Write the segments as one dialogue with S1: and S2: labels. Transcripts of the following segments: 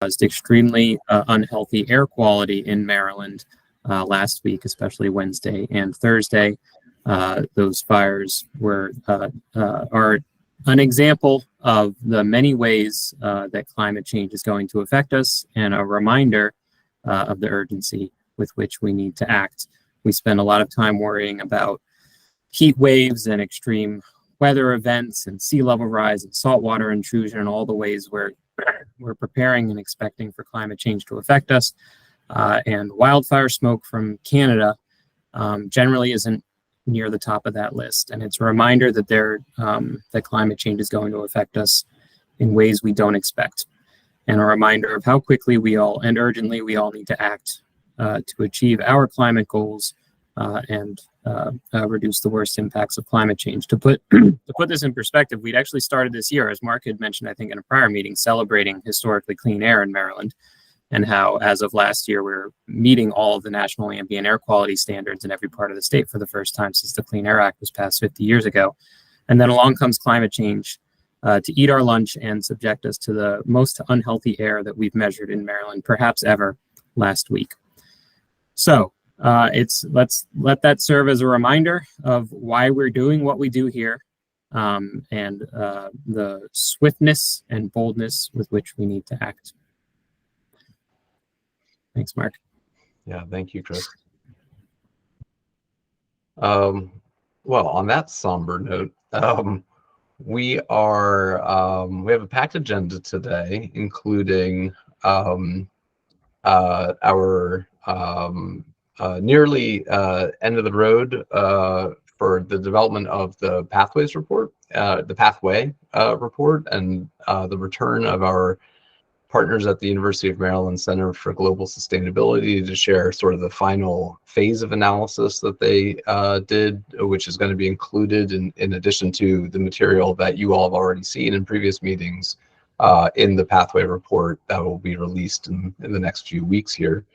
S1: caused extremely unhealthy air quality in Maryland last week, especially Wednesday and Thursday. Those fires are an example of the many ways that climate change is going to affect us, and a reminder of the urgency with which we need to act. We spend a lot of time worrying about heat waves and extreme weather events and sea level rise and saltwater intrusion and all the ways where we're preparing and expecting for climate change to affect us. And wildfire smoke from Canada generally isn't near the top of that list. And it's a reminder that that climate change is going to affect us in ways we don't expect. And a reminder of how quickly and urgently we all need to act to achieve our climate goals and reduce the worst impacts of climate change. To put this in perspective, we'd actually started this year, as Mark had mentioned, I think in a prior meeting, celebrating historically clean air in Maryland, and how as of last year, we're meeting all of the national ambient air quality standards in every part of the state for the first time since the Clean Air Act was passed 50 years ago. And then along comes climate change to eat our lunch and subject us to the most unhealthy air that we've measured in Maryland, perhaps ever, last week. So let's let that serve as a reminder of why we're doing what we do here, and the swiftness and boldness with which we need to act. Thanks, Mark.
S2: Yeah, thank you, Chris. Well, on that somber note, we have a packed agenda today, including our nearly end of the road for the development of the pathways report, the pathway report, and the return of our partners at the University of Maryland Center for Global Sustainability to share sort of the final phase of analysis that they did, which is going to be included in addition to the material that you all have already seen in previous meetings in the pathway report that will be released in the next few weeks here.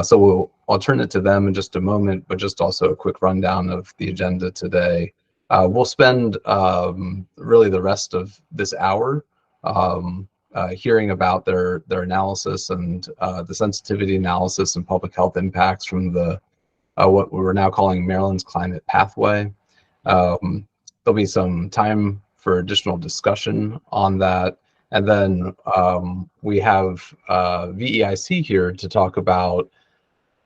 S2: So I'll turn it to them in just a moment, but just also a quick rundown of the agenda today. We'll spend really the rest of this hour hearing about their analysis and the sensitivity analysis and public health impacts from the what we're now calling Maryland's Climate Pathway. There'll be some time for additional discussion on that. And then we have VEIC here to talk about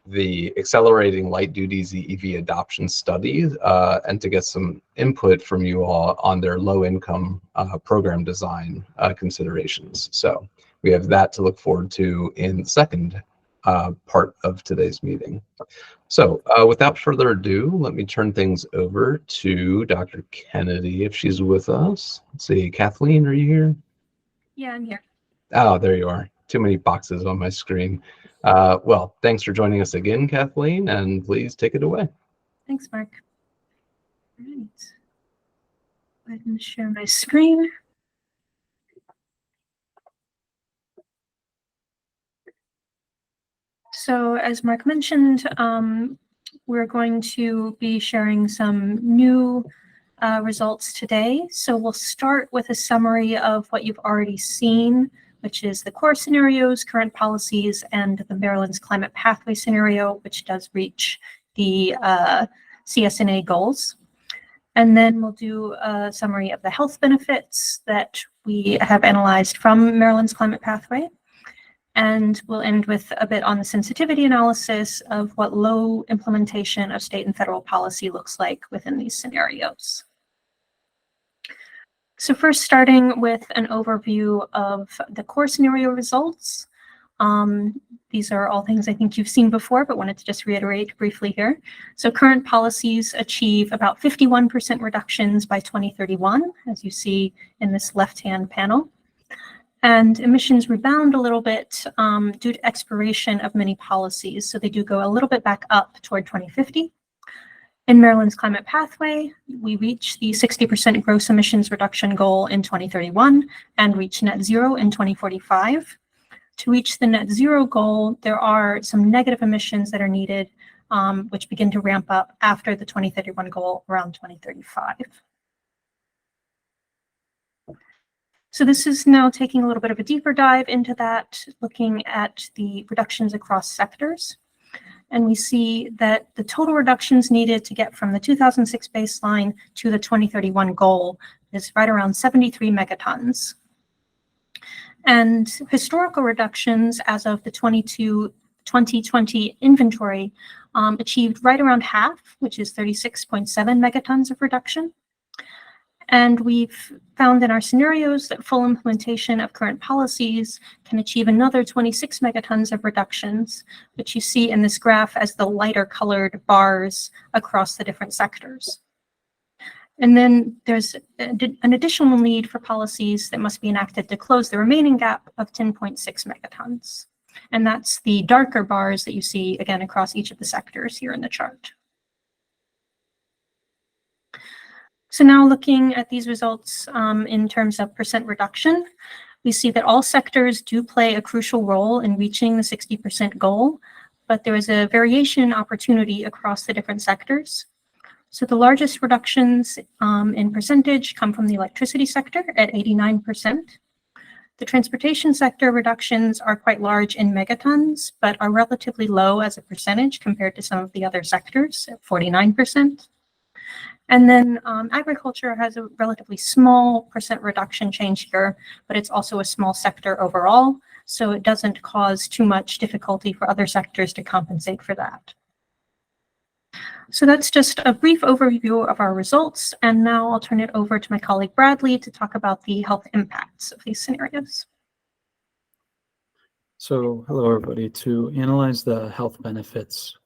S2: the Accelerating Light Duty ZEV Adoption Study and to get some input from you all on their low-income program design considerations. So we have that to look forward to in the second part of today's meeting. So without further ado, let me turn things over to Dr. Kennedy, if she's with us. Let's see, Kathleen, are you here?
S3: Yeah, I'm here.
S2: Oh, there you are. Too many boxes on my screen. Well, thanks for joining us again, Kathleen, and please take it away.
S3: Thanks, Mark. All right. Go ahead and share my screen. So as Mark mentioned, we're going to be sharing some new results today. So we'll start with a summary of what you've already seen, which is the core scenarios, current policies, and the Maryland's Climate Pathway scenario, which does reach the CSNA goals. And then we'll do a summary of the health benefits that we have analyzed from Maryland's Climate Pathway. And we'll end with a bit on the sensitivity analysis of what low implementation of state and federal policy looks like within these scenarios. So first, starting with an overview of the core scenario results. These are all things I think you've seen before, but wanted to just reiterate briefly here. So current policies achieve about 51% reductions by 2031, as you see in this left-hand panel. And emissions rebound a little bit due to expiration of many policies. So they do go a little bit back up toward 2050. In Maryland's Climate Pathway, we reach the 60% gross emissions reduction goal in 2031 and reach net zero in 2045. To reach the net zero goal, there are some negative emissions that are needed, which begin to ramp up after the 2031 goal around 2035. So this is now taking a little bit of a deeper dive into that, looking at the reductions across sectors. And we see that the total reductions needed to get from the 2006 baseline to the 2031 goal is right around 73 megatons. And historical reductions as of the 2020 inventory achieved right around half, which is 36.7 megatons of reduction. And we've found in our scenarios that full implementation of current policies can achieve another 26 megatons of reductions, which you see in this graph as the lighter colored bars across the different sectors. And then there's an additional need for policies that must be enacted to close the remaining gap of 10.6 megatons. And that's the darker bars that you see again across each of the sectors here in the chart. So now looking at these results in terms of percent reduction, we see that all sectors do play a crucial role in reaching the 60% goal, but there is a variation opportunity across the different sectors. So the largest reductions in percentage come from the electricity sector at 89%. The transportation sector reductions are quite large in megatons, but are relatively low as a percentage compared to some of the other sectors at 49%. And then agriculture has a relatively small percent reduction change here, but it's also a small sector overall, so it doesn't cause too much difficulty for other sectors to compensate for that. So that's just a brief overview of our results, and now I'll turn it over to my colleague Bradley to talk about the health impacts of these scenarios.
S4: So hello everybody. To analyze the health benefits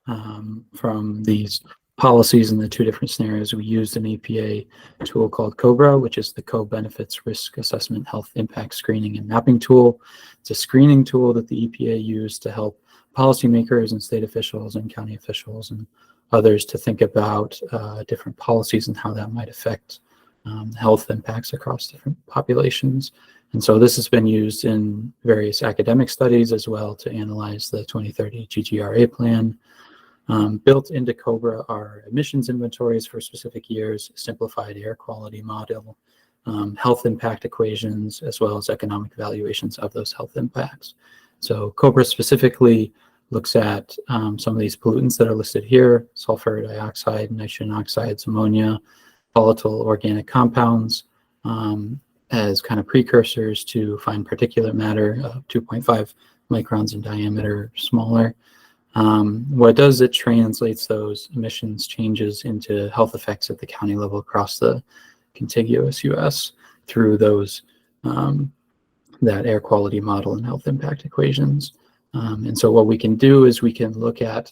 S4: from these policies in the two different scenarios, we used an EPA tool called COBRA, which is the Co-Benefits Risk Assessment Health Impact Screening and Mapping Tool. It's a screening tool that the EPA used to help policymakers and state officials and county officials and others to think about different policies and how that might affect health impacts across different populations. And so this has been used in various academic studies as well to analyze the 2030 GGRA plan. Built into COBRA are emissions inventories for specific years, simplified air quality model, health impact equations, as well as economic evaluations of those health impacts. So COBRA specifically looks at some of these pollutants that are listed here: sulfur dioxide, nitrogen oxides, ammonia, volatile organic compounds, as kind of precursors to fine particulate matter, 2.5 microns in diameter, smaller. What it does, it translates those emissions changes into health effects at the county level across the contiguous U.S. through those that air quality model and health impact equations. And so what we can do is we can look at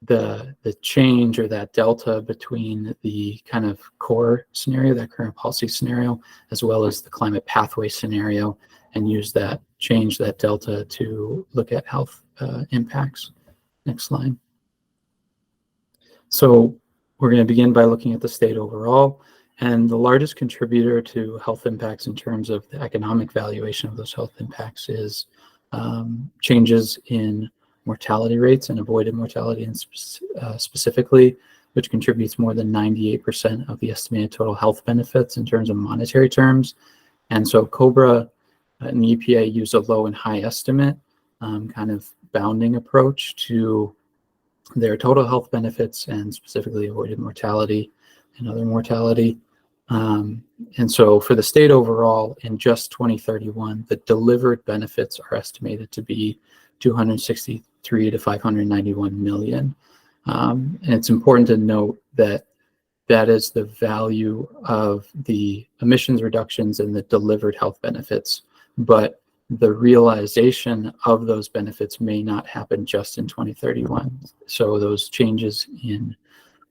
S4: the change or that delta between the kind of core scenario, that current policy scenario, as well as the climate pathway scenario, and use that change, that delta, to look at health impacts. Next slide. So we're going to begin by looking at the state overall, and the largest contributor to health impacts in terms of the economic valuation of those health impacts is changes in mortality rates and avoided mortality, and specifically, which contributes more than 98% of the estimated total health benefits in terms of monetary terms. And so COBRA and the EPA use a low and high estimate kind of bounding approach to their total health benefits, and specifically avoided mortality and other mortality. And so for the state overall, in just 2031, the delivered benefits are estimated to be 263 to 591 million. And it's important to note that that is the value of the emissions reductions and the delivered health benefits, but the realization of those benefits may not happen just in 2031. So those changes in,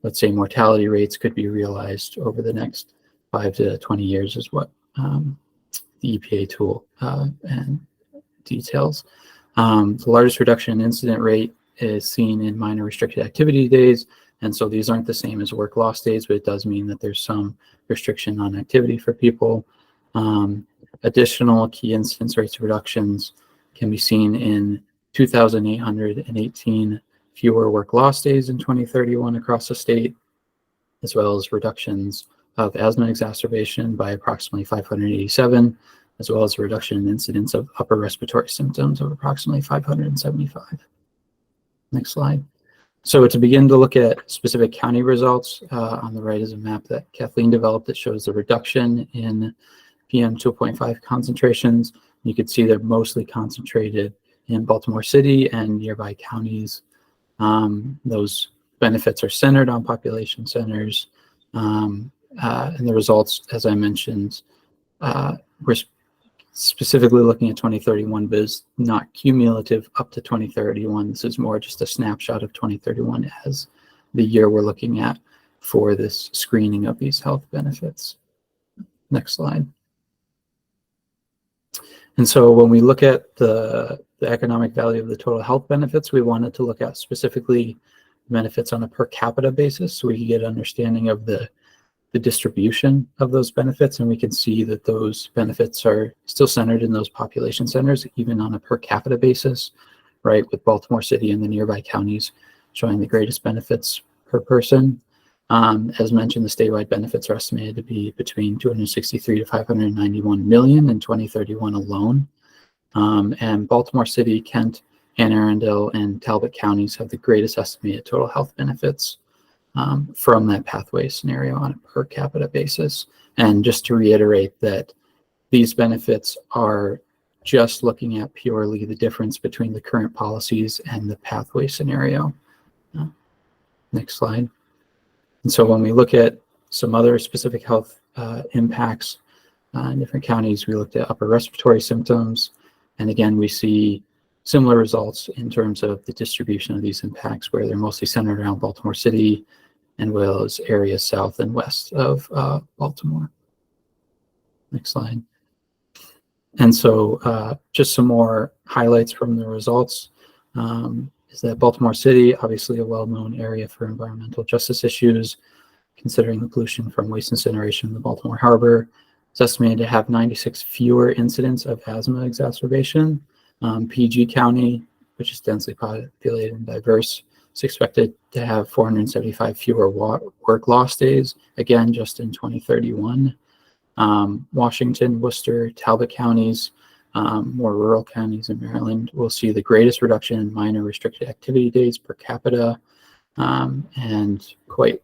S4: let's say, mortality rates could be realized over the next 5 to 20 years is what the EPA tool and details. The largest reduction in incident rate is seen in minor restricted activity days. And so these aren't the same as work loss days, but it does mean that there's some restriction on activity for people. Additional key incidence rates reductions can be seen in 2,818 fewer work loss days in 2031 across the state, as well as reductions of asthma exacerbation by approximately 587, as well as a reduction in incidence of upper respiratory symptoms of approximately 575. Next slide. So to begin to look at specific county results, on the right is a map that Kathleen developed that shows the reduction in PM 2.5 concentrations. You can see they're mostly concentrated in Baltimore City and nearby counties. Those benefits are centered on population centers. And the results, as I mentioned, we're specifically looking at 2031, but is not cumulative up to 2031. This is more just a snapshot of 2031 as the year we're looking at for this screening of these health benefits. Next slide. And so when we look at the economic value of the total health benefits, we wanted to look at specifically benefits on a per capita basis so we can get an understanding of the distribution of those benefits, and we can see that those benefits are still centered in those population centers, even on a per capita basis, right, with Baltimore City and the nearby counties showing the greatest benefits per person. As mentioned, the statewide benefits are estimated to be between 263 to 591 million in 2031 alone. And Baltimore City, Kent, Anne Arundel, and Talbot counties have the greatest estimated total health benefits from that pathway scenario on a per capita basis. And just to reiterate that these benefits are just looking at purely the difference between the current policies and the pathway scenario. Next slide. And so when we look at some other specific health impacts in different counties, we looked at upper respiratory symptoms. And again, we see similar results in terms of the distribution of these impacts, where they're mostly centered around Baltimore City and well as areas south and west of Baltimore. Next slide. And so just some more highlights from the results is that Baltimore City, obviously a well-known area for environmental justice issues, considering the pollution from waste incineration in the Baltimore Harbor, is estimated to have 96 fewer incidents of asthma exacerbation. PG County, which is densely populated and diverse, is expected to have 475 fewer work loss days, again, just in 2031. Washington, Worcester, Talbot counties, more rural counties in Maryland will see the greatest reduction in minor restricted activity days per capita, and quite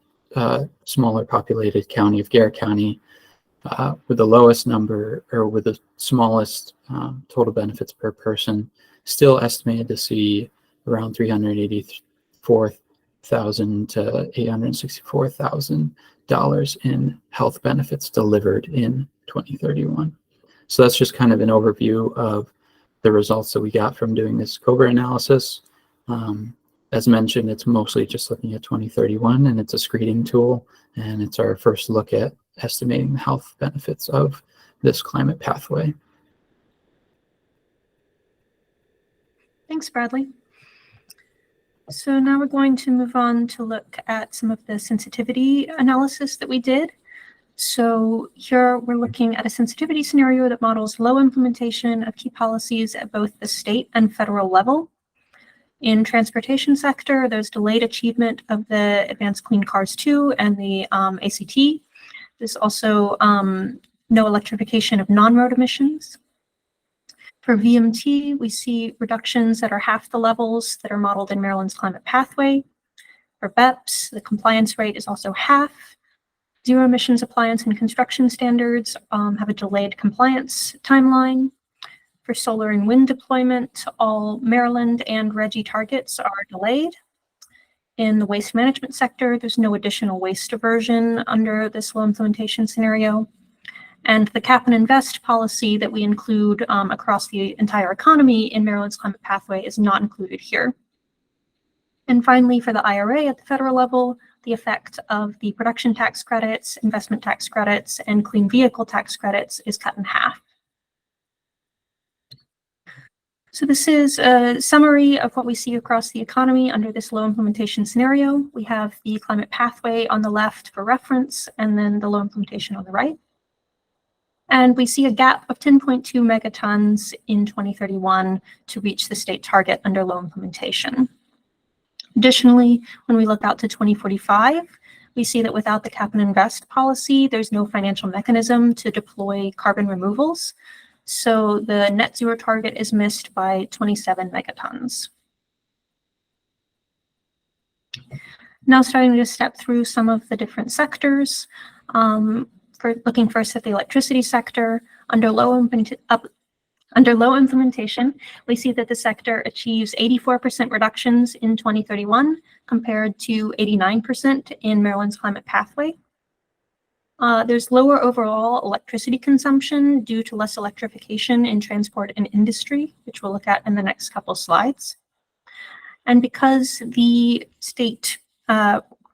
S4: smaller populated county of Garrett County with the lowest number, or with the smallest total benefits per person, still estimated to see around $384,000 to $864,000 in health benefits delivered in 2031. So that's just kind of an overview of the results that we got from doing this COBRA analysis. As mentioned, it's mostly just looking at 2031, and it's a screening tool, and it's our first look at estimating the health benefits of this climate pathway.
S3: Thanks, Bradley. So now we're going to move on to look at some of the sensitivity analysis that we did. So here we're looking at a sensitivity scenario that models low implementation of key policies at both the state and federal level. In transportation sector, there's delayed achievement of the Advanced Clean Cars 2 and the ACT. There's also no electrification of non-road emissions. For VMT, we see reductions that are half the levels that are modeled in Maryland's climate pathway. For BEPS, the compliance rate is also half. Zero emissions appliance and construction standards have a delayed compliance timeline. For solar and wind deployment, all Maryland and RGGI targets are delayed. In the waste management sector, there's no additional waste diversion under this low implementation scenario. And the cap and invest policy that we include across the entire economy in Maryland's climate pathway is not included here. And finally, for the IRA at the federal level, the effect of the production tax credits, investment tax credits, and clean vehicle tax credits is cut in half. So this is a summary of what we see across the economy under this low implementation scenario. We have the climate pathway on the left for reference, and then the low implementation on the right. And we see a gap of 10.2 megatons in 2031 to reach the state target under low implementation. Additionally, when we look out to 2045, we see that without the cap and invest policy, there's no financial mechanism to deploy carbon removals. So the net zero target is missed by 27 megatons. Now starting to step through some of the different sectors. For looking first at the electricity sector, under low implementation, we see that the sector achieves 84% reductions in 2031 compared to 89% in Maryland's climate pathway. There's lower overall electricity consumption due to less electrification in transport and industry, which we'll look at in the next couple slides. And because the state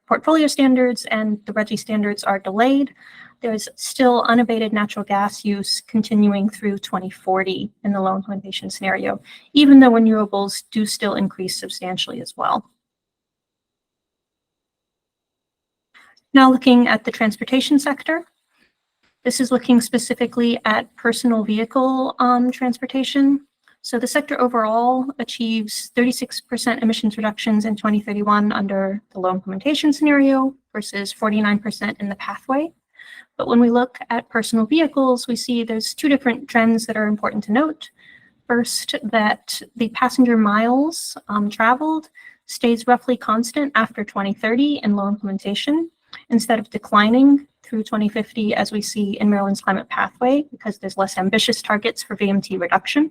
S3: portfolio standards and the RGGI standards are delayed, there's still unabated natural gas use continuing through 2040 in the low implementation scenario, even though renewables do still increase substantially as well. Now looking at the transportation sector, this is looking specifically at personal vehicle transportation. So the sector overall achieves 36% emissions reductions in 2031 under the low implementation scenario versus 49% in the pathway. But when we look at personal vehicles, we see there's two different trends that are important to note. First, that the passenger miles traveled stays roughly constant after 2030 in low implementation, instead of declining through 2050 as we see in Maryland's climate pathway, because there's less ambitious targets for VMT reduction.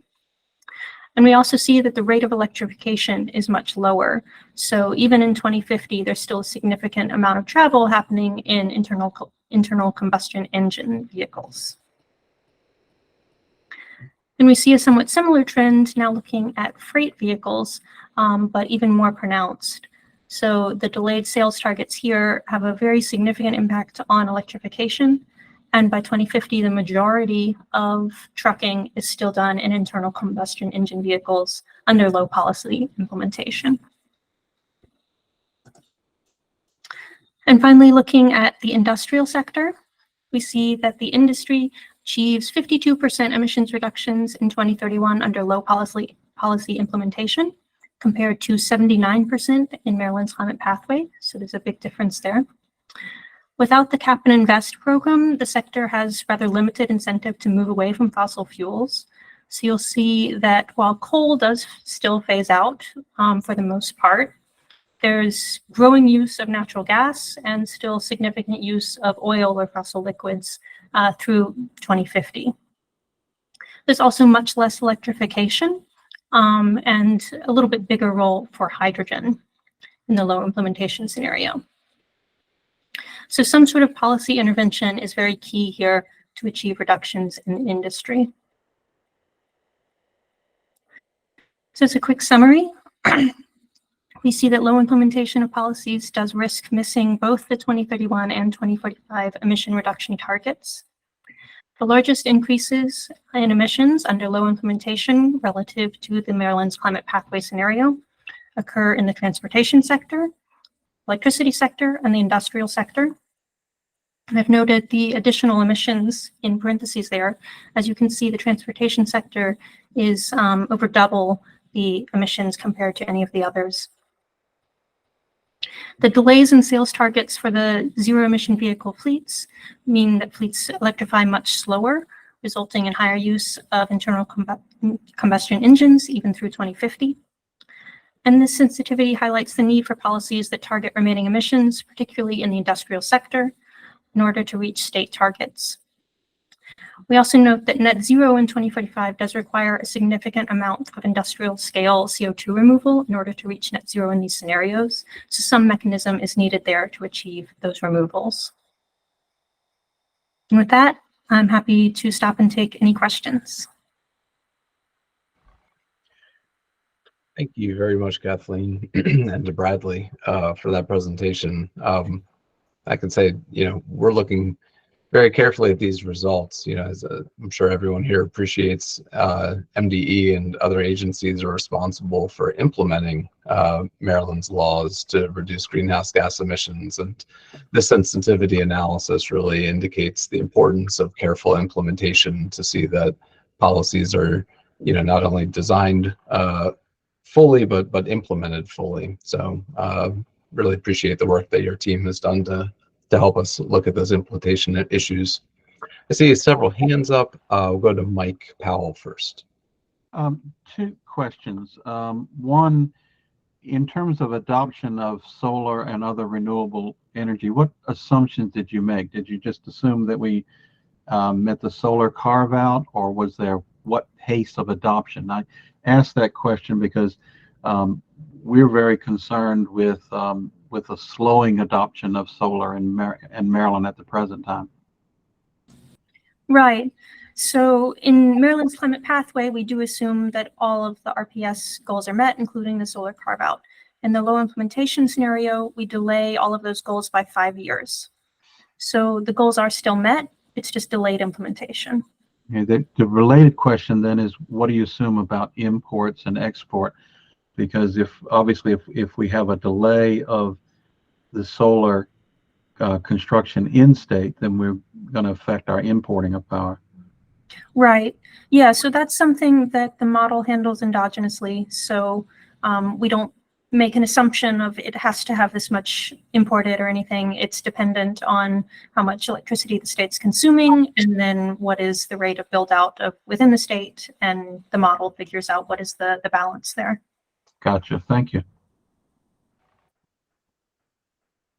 S3: And we also see that the rate of electrification is much lower. So even in 2050, there's still a significant amount of travel happening in internal combustion engine vehicles. And we see a somewhat similar trend now looking at freight vehicles, but even more pronounced. So the delayed sales targets here have a very significant impact on electrification. And by 2050, the majority of trucking is still done in internal combustion engine vehicles under low policy implementation. And finally, looking at the industrial sector, we see that the industry achieves 52% emissions reductions in 2031 under low policy implementation, compared to 79% in Maryland's climate pathway. So there's a big difference there. Without the Cap and Invest program, the sector has rather limited incentive to move away from fossil fuels. So you'll see that while coal does still phase out for the most part, there's growing use of natural gas and still significant use of oil or fossil liquids through 2050. There's also much less electrification and a little bit bigger role for hydrogen in the low implementation scenario. So some sort of policy intervention is very key here to achieve reductions in industry. So as a quick summary, we see that low implementation of policies does risk missing both the 2031 and 2045 emission reduction targets. The largest increases in emissions under low implementation relative to the Maryland's climate pathway scenario occur in the transportation sector, electricity sector, and the industrial sector. And I've noted the additional emissions in parentheses there. As you can see, the transportation sector is over double the emissions compared to any of the others. The delays in sales targets for the zero emission vehicle fleets mean that fleets electrify much slower, resulting in higher use of internal combustion engines even through 2050. And this sensitivity highlights the need for policies that target remaining emissions, particularly in the industrial sector, in order to reach state targets. We also note that net zero in 2045 does require a significant amount of industrial scale CO2 removal in order to reach net zero in these scenarios. So some mechanism is needed there to achieve those removals. And with that, I'm happy to stop and take any questions.
S2: Thank you very much, Kathleen, and to Bradley for that presentation. I can say, we're looking very carefully at these results. As I'm sure everyone here appreciates, MDE and other agencies are responsible for implementing Maryland's laws to reduce greenhouse gas emissions, and the sensitivity analysis really indicates the importance of careful implementation to see that policies are, not only designed fully, but implemented fully. So really appreciate the work that your team has done to help us look at those implementation issues. I see several hands up. We'll go to Mike Powell first.
S5: Two questions. One, in terms of adoption of solar and other renewable energy, what assumptions did you make? Did you just assume that we met the solar carve out, or was there what pace of adoption? I asked that question because we're very concerned with a slowing adoption of solar in Maryland at the present time.
S3: Right. So in Maryland's climate pathway, we do assume that all of the RPS goals are met, including the solar carve out. In the low implementation scenario, we delay all of those goals by 5 years. So the goals are still met, it's just delayed implementation.
S5: Okay, the related question then is, what do you assume about imports and export? Because if we have a delay of the solar construction in state, then we're going to affect our importing of power.
S3: Right. Yeah. So that's something that the model handles endogenously. So we don't make an assumption of it has to have this much imported or anything. It's dependent on how much electricity the state's consuming, and then what is the rate of build out of within the state, and the model figures out what is the balance there.
S5: Gotcha. Thank you.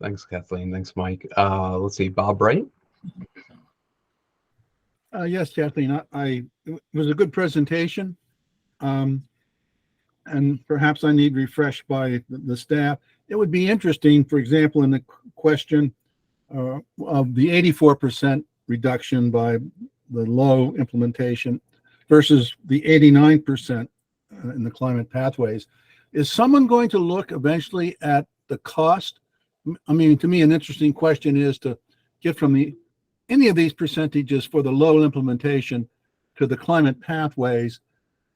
S2: Thanks, Kathleen. Thanks, Mike. Let's see, Bob Wright.
S6: Yes, Kathleen, it was a good presentation. And perhaps I need refreshed by the staff. It would be interesting, for example, in the question of the 84% reduction by the low implementation versus the 89% in the climate pathways. Is someone going to look eventually at the cost? I mean, to me, an interesting question is to get from any of these percentages for the low implementation to the climate pathways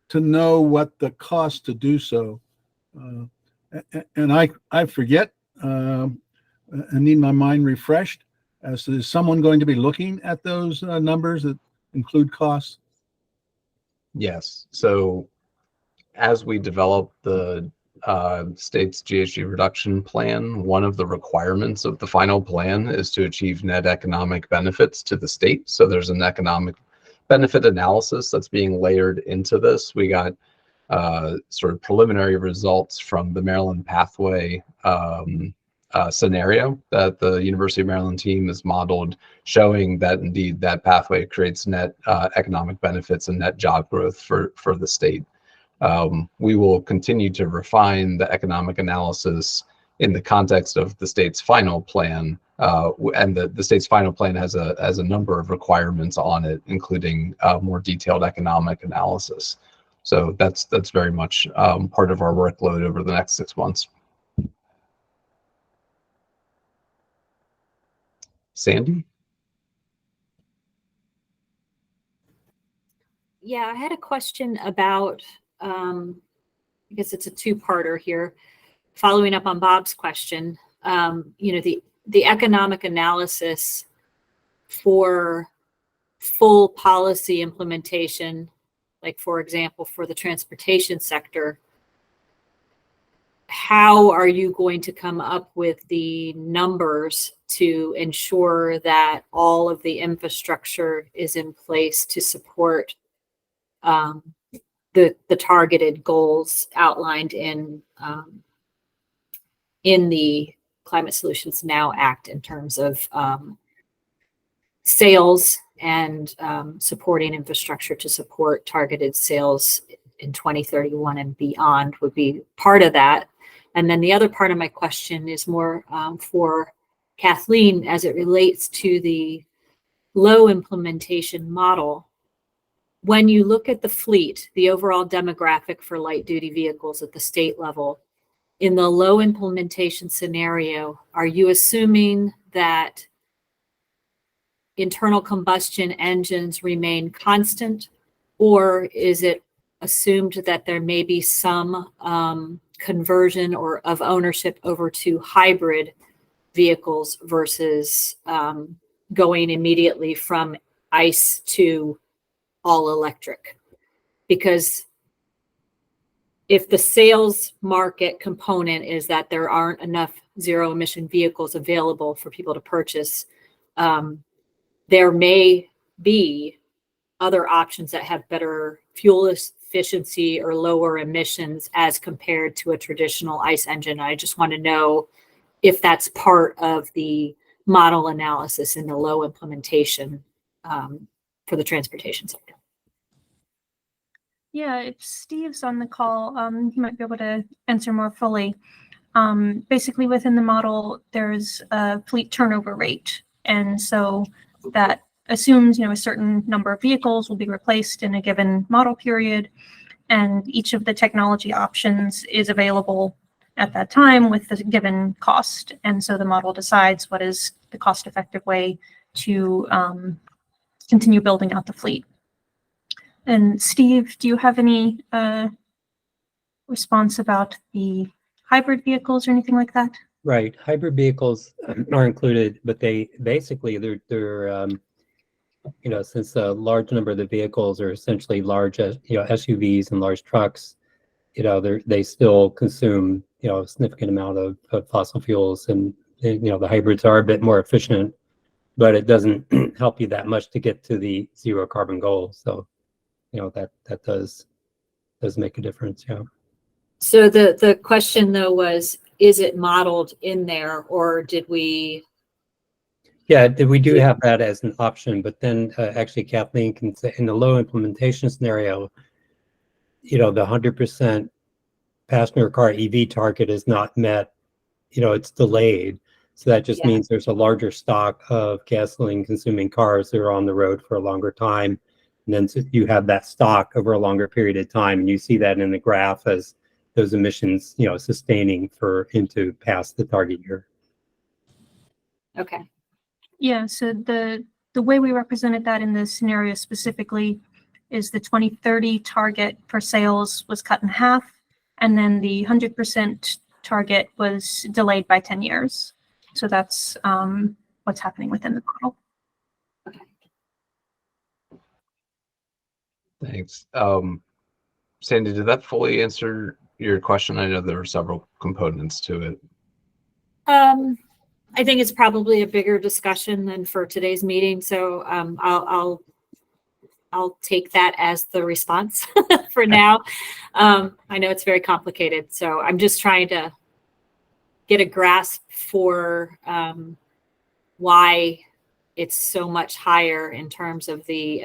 S6: to know what the cost to do so. And I forget and need my mind refreshed as to, is someone going to be looking at those numbers that include costs?
S2: Yes. So as we develop the state's GHG reduction plan, one of the requirements of the final plan is to achieve net economic benefits to the state. So there's an economic benefit analysis that's being layered into this. We got sort of preliminary results from the Maryland pathway scenario that the University of Maryland team has modeled, showing that indeed that pathway creates net economic benefits and net job growth for the state. We will continue to refine the economic analysis in the context of the state's final plan, and the state's final plan has a number of requirements on it, including more detailed economic analysis. So that's very much part of our workload over the next 6 months. Sandy?
S7: Yeah, I had a question about, I guess it's a two-parter here, following up on Bob's question. The economic analysis for full policy implementation, like for example, for the transportation sector, how are you going to come up with the numbers to ensure that all of the infrastructure is in place to support the targeted goals outlined in the Climate Solutions Now Act in terms of sales and supporting infrastructure to support targeted sales in 2031 and beyond would be part of that. And then the other part of my question is more for Kathleen as it relates to the low implementation model. When you look at the fleet, the overall demographic for light duty vehicles at the state level, in the low implementation scenario, are you assuming that internal combustion engines remain constant, or is it assumed that there may be some conversion or of ownership over to hybrid vehicles versus going immediately from ICE to all electric? Because if the sales market component is that there aren't enough zero emission vehicles available for people to purchase, there may be other options that have better fuel efficiency or lower emissions as compared to a traditional ICE engine. I just want to know if that's part of the model analysis in the low implementation for the transportation sector.
S3: Yeah, if Steve's on the call, he might be able to answer more fully. Basically, within the model, there's a fleet turnover rate, and so that assumes, a certain number of vehicles will be replaced in a given model period, and each of the technology options is available at that time with the given cost. And so the model decides what is the cost-effective way to continue building out the fleet. And Steve, do you have any response about the hybrid vehicles or anything like that?
S8: Right, hybrid vehicles are included, but they basically they're since a large number of the vehicles are essentially large, SUVs and large trucks, they still consume a significant amount of fossil fuels, and the hybrids are a bit more efficient, but it doesn't help you that much to get to the zero carbon goal. So that does make a difference. Yeah.
S7: So the question though was, is it modeled in there, or did we?
S8: Yeah, we do have that as an option, but then actually Kathleen can say in the low implementation scenario, the 100% passenger car EV target is not met, it's delayed. So that just means there's a larger stock of gasoline consuming cars that are on the road for a longer time. And then you have that stock over a longer period of time. And you see that in the graph as those emissions, sustaining into past the target year.
S7: Okay.
S3: Yeah, so the way we represented that in this scenario specifically is the 2030 target for sales was cut in half, and then the 100% target was delayed by 10 years. So that's what's happening within the model.
S2: Thanks. Sandy, did that fully answer your question? I know there were several components to it.
S7: I think it's probably a bigger discussion than for today's meeting. So I'll take that as the response for now. I know it's very complicated, so I'm just trying to get a grasp for why it's so much higher in terms of the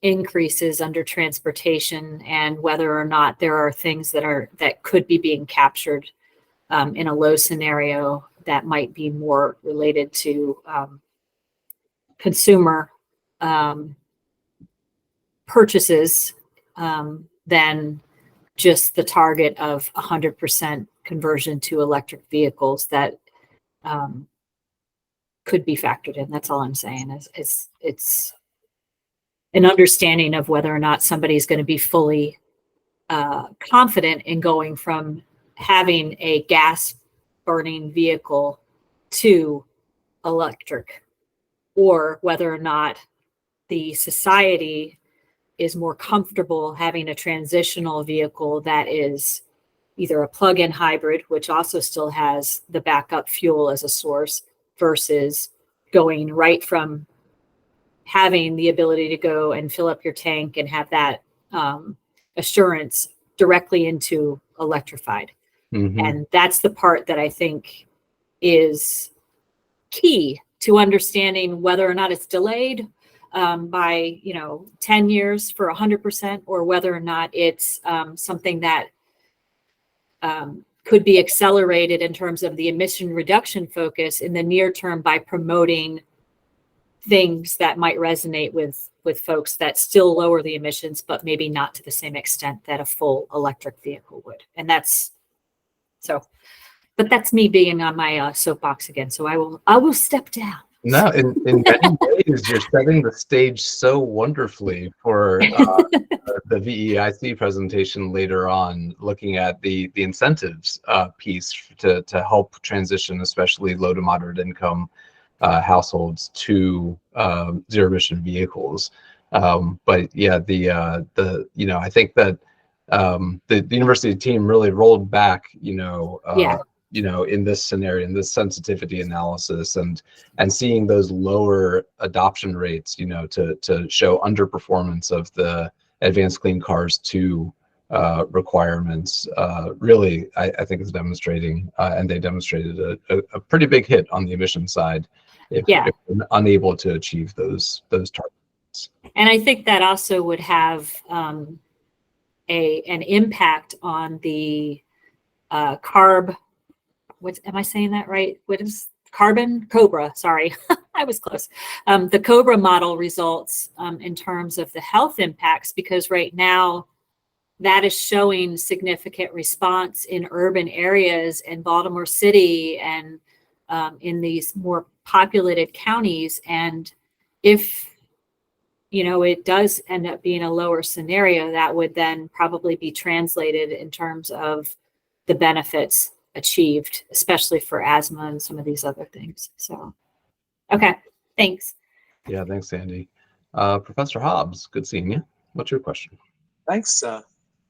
S7: increases under transportation, and whether or not there are things that could be being captured in a low scenario that might be more related to consumer purchases than just the target of 100% conversion to electric vehicles that could be factored in. That's all I'm saying. It's an understanding of whether or not somebody's going to be fully confident in going from having a gas burning vehicle to electric, or whether or not the society is more comfortable having a transitional vehicle that is either a plug-in hybrid, which also still has the backup fuel as a source, versus going right from having the ability to go and fill up your tank and have that assurance directly into electrified.
S2: Mm-hmm.
S7: And that's the part that I think is key to understanding whether or not it's delayed by 10 years for 100%, or whether or not it's something that could be accelerated in terms of the emission reduction focus in the near term by promoting things that might resonate with folks that still lower the emissions, but maybe not to the same extent that a full electric vehicle would. And but that's me being on my soapbox again. So I will step down.
S2: No, in many ways, you're setting the stage so wonderfully for the VEIC presentation later on, looking at the incentives piece to help transition, especially low to moderate income households to zero emission vehicles. But yeah, I think that the university team really rolled back, in this scenario, in this sensitivity analysis, and seeing those lower adoption rates, to show underperformance of the Advanced Clean Cars 2 requirements, really, I think is demonstrating, and they demonstrated a pretty big hit on the emission side if we're unable to achieve those targets.
S7: And I think that also would have an impact on the am I saying that right? What is COBRA? Sorry, I was close. The COBRA model results in terms of the health impacts, because right now that is showing significant response in urban areas in Baltimore City and in these more populated counties. And if it does end up being a lower scenario, that would then probably be translated in terms of the benefits achieved, especially for asthma and some of these other things. So, okay, thanks.
S2: Yeah, thanks, Sandy. Professor Hobbs, good seeing you. What's your question?
S9: Thanks.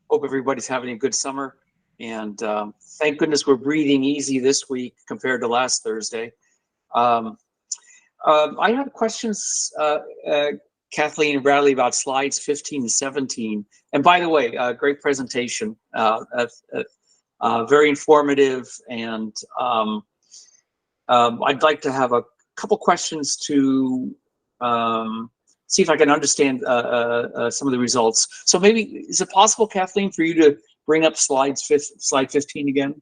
S9: Hope everybody's having a good summer. And thank goodness we're breathing easy this week compared to last Thursday. I have questions, Kathleen and Bradley, about slides 15 and 17. And by the way, great presentation, very informative. And I'd like to have a couple questions to see if I can understand some of the results. So maybe, is it possible, Kathleen, for you to bring up slide 15 again?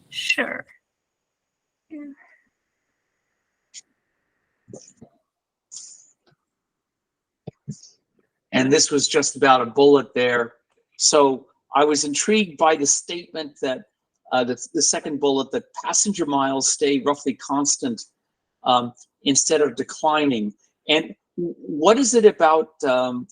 S3: Sure.
S9: And this was just about a bullet there. So I was intrigued by the statement that the second bullet, that passenger miles stay roughly constant instead of declining. And what is it about the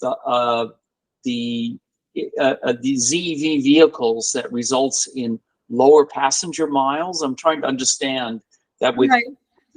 S9: ZEV vehicles that results in lower passenger miles? I'm trying to understand that with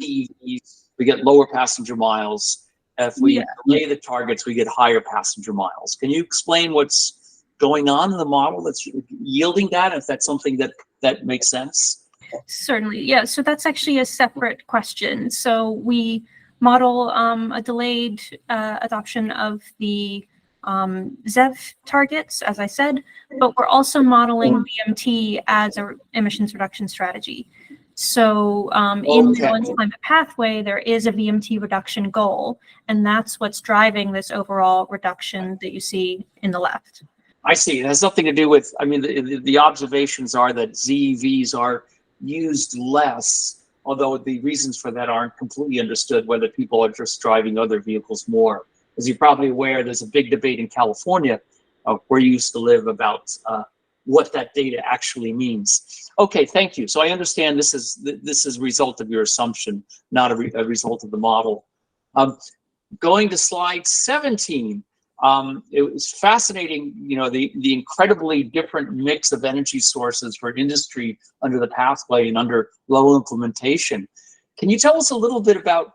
S9: EVs, we get lower passenger miles. If we delay the targets, we get higher passenger miles. Can you explain what's going on in the model that's yielding that, if that's something that makes sense?
S3: Certainly, yeah. So that's actually a separate question. So we model a delayed adoption of the ZEV targets, as I said, but we're also modeling GMT as an emissions reduction strategy. So in the Maryland's climate pathway, there is a VMT reduction goal, and that's what's driving this overall reduction that you see in the left.
S9: I see. It has something to do with, I mean, the observations are that ZEVs are used less, although the reasons for that aren't completely understood, whether people are just driving other vehicles more. As you're probably aware, there's a big debate in California, where you used to live, about what that data actually means. Okay, thank you. So I understand this is a result of your assumption, not a result of the model. Going to slide 17, it was fascinating, the incredibly different mix of energy sources for industry under the pathway and under low implementation. Can you tell us a little bit about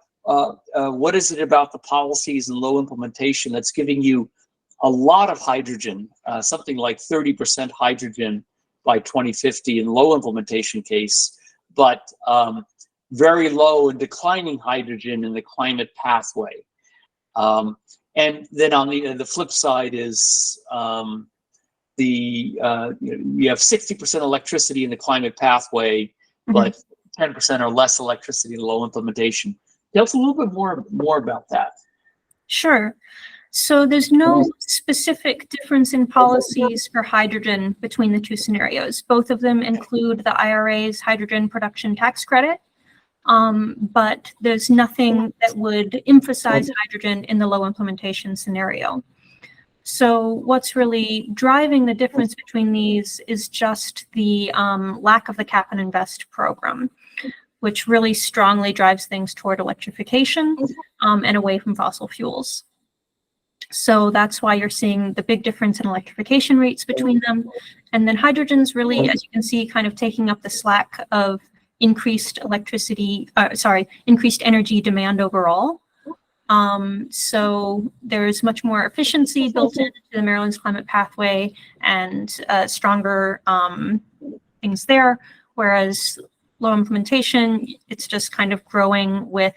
S9: what is it about the policies and low implementation that's giving you a lot of hydrogen, something like 30% hydrogen by 2050 in low implementation case, but very low and declining hydrogen in the climate pathway? And then on the flip side is you have 60% electricity in the climate pathway, but 10% or less electricity in low implementation. Tell us a little bit more about that.
S3: Sure. So there's no specific difference in policies for hydrogen between the two scenarios. Both of them include the IRA's hydrogen production tax credit, but there's nothing that would emphasize hydrogen in the low implementation scenario. So what's really driving the difference between these is just the lack of the cap and invest program, which really strongly drives things toward electrification and away from fossil fuels. So that's why you're seeing the big difference in electrification rates between them. And then hydrogen's really, as you can see, kind of taking up the slack of increased increased energy demand overall. So there's much more efficiency built into the Maryland's climate pathway and stronger things there, whereas low implementation, it's just kind of growing with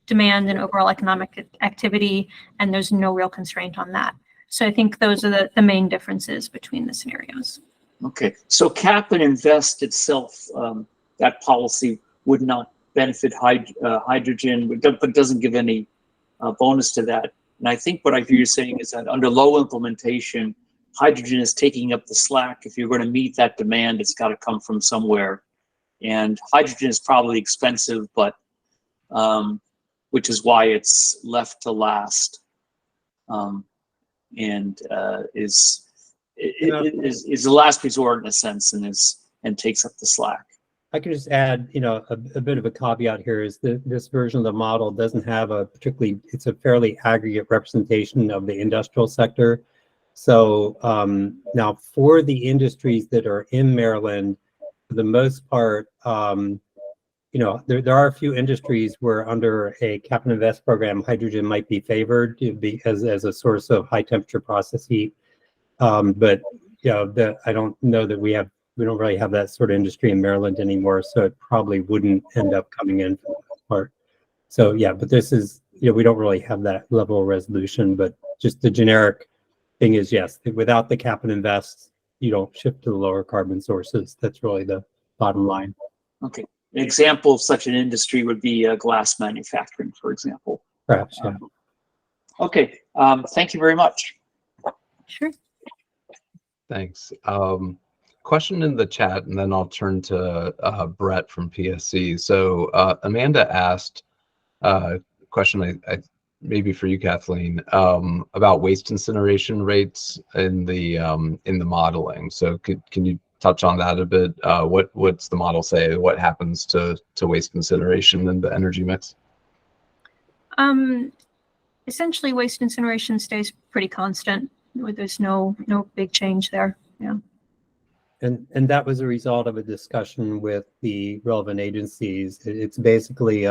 S3: demand and overall economic activity, and there's no real constraint on that. So I think those are the main differences between the scenarios.
S9: Okay, so cap and invest itself, that policy would not benefit hydrogen, but doesn't give any bonus to that. And I think what I hear you saying is that under low implementation, hydrogen is taking up the slack. If you're going to meet that demand, it's got to come from somewhere. And hydrogen is probably expensive, but which is why it's left to last, and is the last resort in a sense, and takes up the slack.
S8: I can just add, a bit of a caveat here is that this version of the model doesn't have it's a fairly aggregate representation of the industrial sector. So now for the industries that are in Maryland, for the most part, there are a few industries where under a cap and invest program, hydrogen might be favored as a source of high temperature process heat. But I don't know that we don't really have that sort of industry in Maryland anymore, so it probably wouldn't end up coming in for the most part. So yeah, but this is, we don't really have that level of resolution, but just the generic thing is, yes, without the cap and invest, you don't shift to the lower carbon sources. That's really the bottom line.
S9: Okay. An example of such an industry would be glass manufacturing, for example.
S8: Perhaps, yeah.
S9: Okay, thank you very much.
S3: Sure.
S2: Thanks. Question in the chat, and then I'll turn to Brett from PSC. So Amanda asked a question, I maybe for you, Kathleen, about waste incineration rates in the modeling. So can you touch on that a bit? What's the model say? What happens to waste incineration in the energy mix?
S3: Essentially, waste incineration stays pretty constant. There's no big change there. Yeah.
S8: And that was a result of a discussion with the relevant agencies. It's basically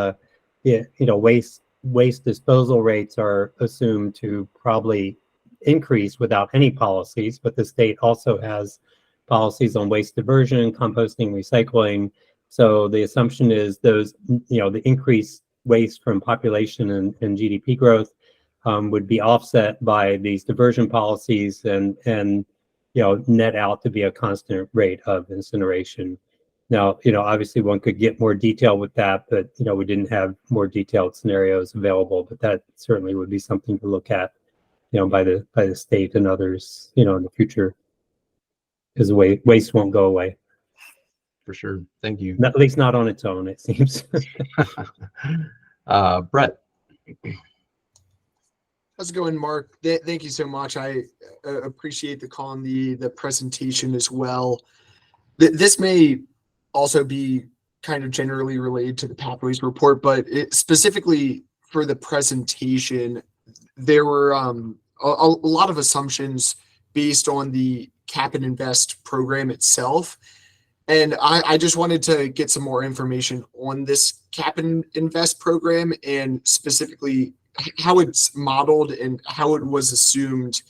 S8: waste disposal rates are assumed to probably increase without any policies, but the state also has policies on waste diversion, composting, recycling. So the assumption is those, the increased waste from population and GDP growth would be offset by these diversion policies and net out to be a constant rate of incineration. Now, obviously one could get more detail with that, but, we didn't have more detailed scenarios available, but that certainly would be something to look at, by the state and others, in the future, because waste won't go away.
S2: For sure. Thank you.
S8: At least not on its own, it seems.
S2: Brett.
S10: How's it going, Mark? Thank you so much. I appreciate the call and the presentation as well. This may also be kind of generally related to the Pathways report, but specifically for the presentation, there were a lot of assumptions based on the cap and invest program itself. And I just wanted to get some more information on this cap and invest program, and specifically how it's modeled and how it was assumed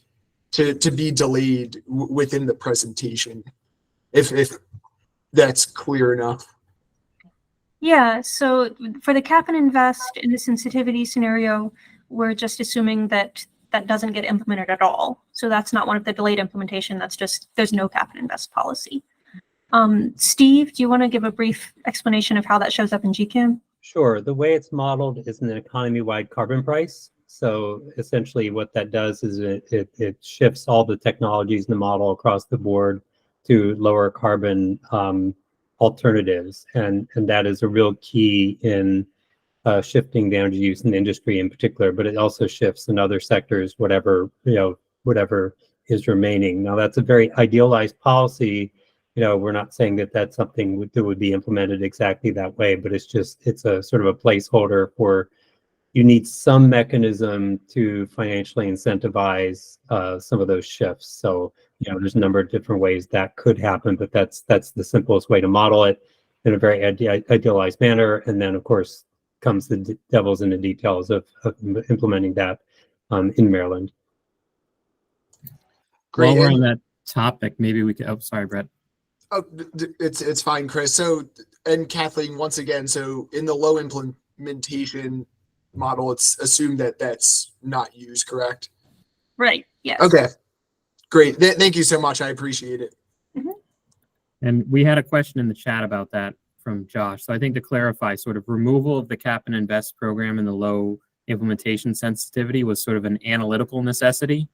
S10: to be delayed within the presentation, if that's clear enough.
S3: Yeah, so for the cap and invest in the sensitivity scenario, we're just assuming that doesn't get implemented at all. So that's not one of the delayed implementation. That's just, there's no cap and invest policy. Steve, do you want to give a brief explanation of how that shows up in GCAM?
S8: Sure. The way it's modeled is an economy-wide carbon price. So essentially what that does is it shifts all the technologies in the model across the board to lower carbon alternatives. And that is a real key in shifting the energy use in the industry in particular, but it also shifts in other sectors, whatever is remaining. Now that's a very idealized policy. We're not saying that that's something that would be implemented exactly that way, but it's a sort of a placeholder for, you need some mechanism to financially incentivize some of those shifts. So, there's a number of different ways that could happen, but that's the simplest way to model it in a very idealized manner. And then of course comes the devil's in the details of implementing that in Maryland.
S1: Great. While we're on that topic, maybe we could, sorry, Brett.
S10: Oh, it's fine, Chris. So, and Kathleen, once again, so in the low implementation model, it's assumed that that's not used, correct?
S3: Right, yes.
S10: Okay, great. Thank you so much. I appreciate it.
S1: And we had a question in the chat about that from Josh. So I think to clarify, sort of removal of the cap and invest program and the low implementation sensitivity was sort of an analytical necessity,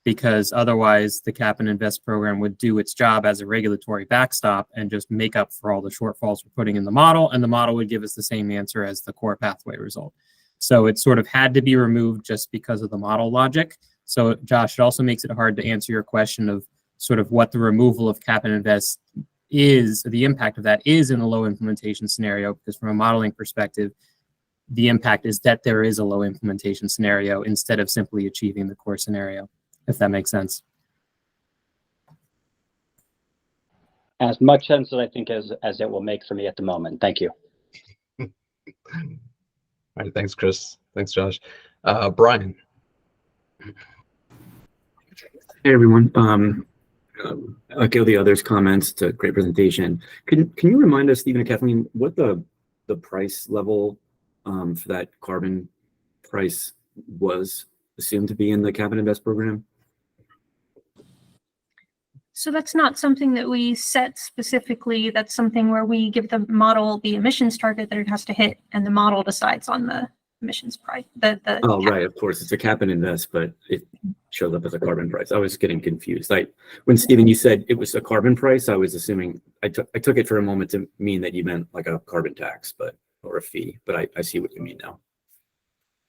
S1: because otherwise the cap and invest program would do its job as a regulatory backstop and just make up for all the shortfalls we're putting in the model, and the model would give us the same answer as the core pathway result. So it sort of had to be removed just because of the model logic. So Josh, it also makes it hard to answer your question of sort of what the removal of cap and invest is, the impact of that is in the low implementation scenario, because from a modeling perspective, the impact is that there is a low implementation scenario instead of simply achieving the core scenario, if that makes sense.
S11: As much sense as I think as it will make for me at the moment. Thank you.
S2: All right, thanks, Chris. Thanks, Josh. Brian.
S12: Hey everyone. Echo the others' comments. It's a great presentation. Can you remind us, Stephen and Kathleen, what the price level for that carbon price was assumed to be in the cap and invest program?
S3: So that's not something that we set specifically. That's something where we give the model the emissions target that it has to hit, and the model decides on the emissions price.
S12: Oh, right, of course. It's a cap and invest, but it shows up as a carbon price. I was getting confused. When Stephen, you said it was a carbon price, I was assuming, I took it for a moment to mean that you meant like a carbon tax, or a fee, but I see what you mean now.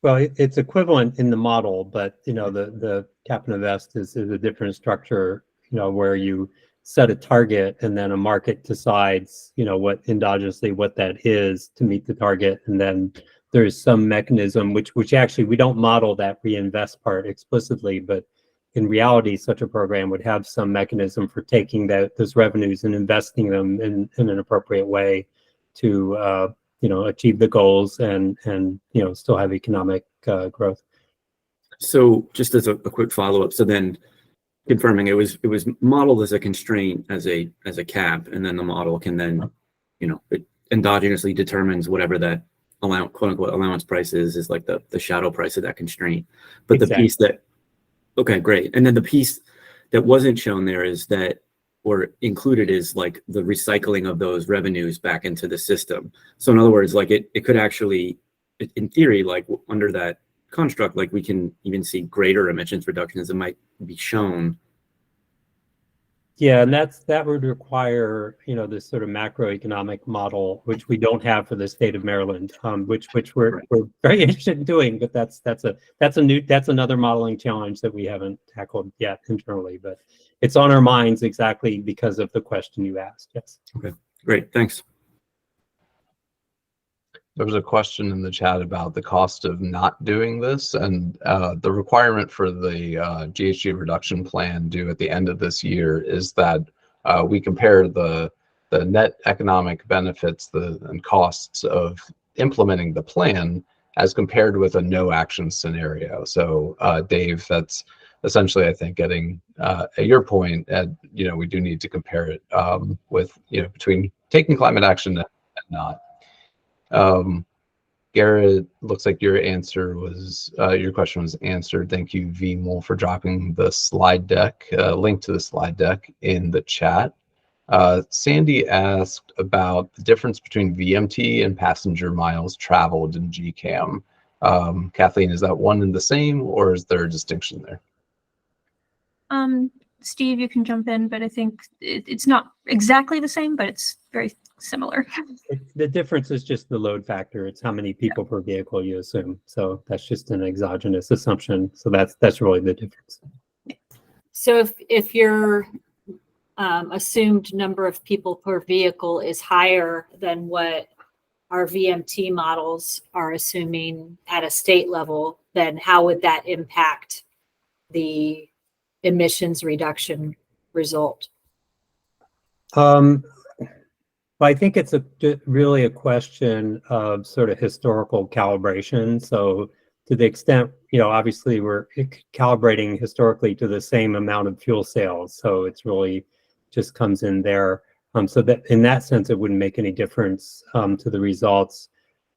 S8: Well, it's equivalent in the model, but the cap and invest is a different structure, where you set a target and then a market decides, what endogenously what that is to meet the target, and then there's some mechanism which actually we don't model that reinvest part explicitly, but in reality, such a program would have some mechanism for taking those revenues and investing them in an appropriate way to achieve the goals and still have economic growth. So
S12: just as a quick follow-up, so then confirming it was modeled as a constraint, as a cap, and then the model can then it endogenously determines whatever that quote unquote allowance price is like the shadow price of that constraint. But exactly. The piece that, okay, great. And then the piece that wasn't shown there is that, or included, is like the recycling of those revenues back into the system. So in other words, like it could actually, in theory, like under that construct, like we can even see greater emissions reductions that might be shown.
S8: Yeah, and that would require, this sort of macroeconomic model, which we don't have for the state of Maryland, which we're very interested in doing, but that's another modeling challenge that we haven't tackled yet internally, but it's on our minds exactly because of the question you asked. Yes.
S12: Okay, great, thanks.
S2: There was a question in the chat about the cost of not doing this, and the requirement for the GHG reduction plan due at the end of this year is that we compare the net economic benefits and costs of implementing the plan as compared with a no action scenario. So Dave, that's essentially, I think, getting at your point, we do need to compare it with, between taking climate action and not. Garrett, looks like your question was answered. Thank you, VMOL, for dropping the slide deck, link to the slide deck in the chat. Sandy asked about the difference between VMT and passenger miles traveled in GCAM. Kathleen, is that one and the same, or is there a distinction there?
S3: Steve, you can jump in, but I think it's not exactly the same, but it's very similar.
S8: The difference is just the load factor. It's how many people per vehicle you assume. So that's just an exogenous assumption. So that's really the difference.
S7: So if your assumed number of people per vehicle is higher than what our VMT models are assuming at a state level, then how would that impact the emissions reduction result?
S8: I think it's really a question of sort of historical calibration. So to the extent, obviously we're calibrating historically to the same amount of fuel sales. So it's really just comes in there. So that in that sense, it wouldn't make any difference to the results.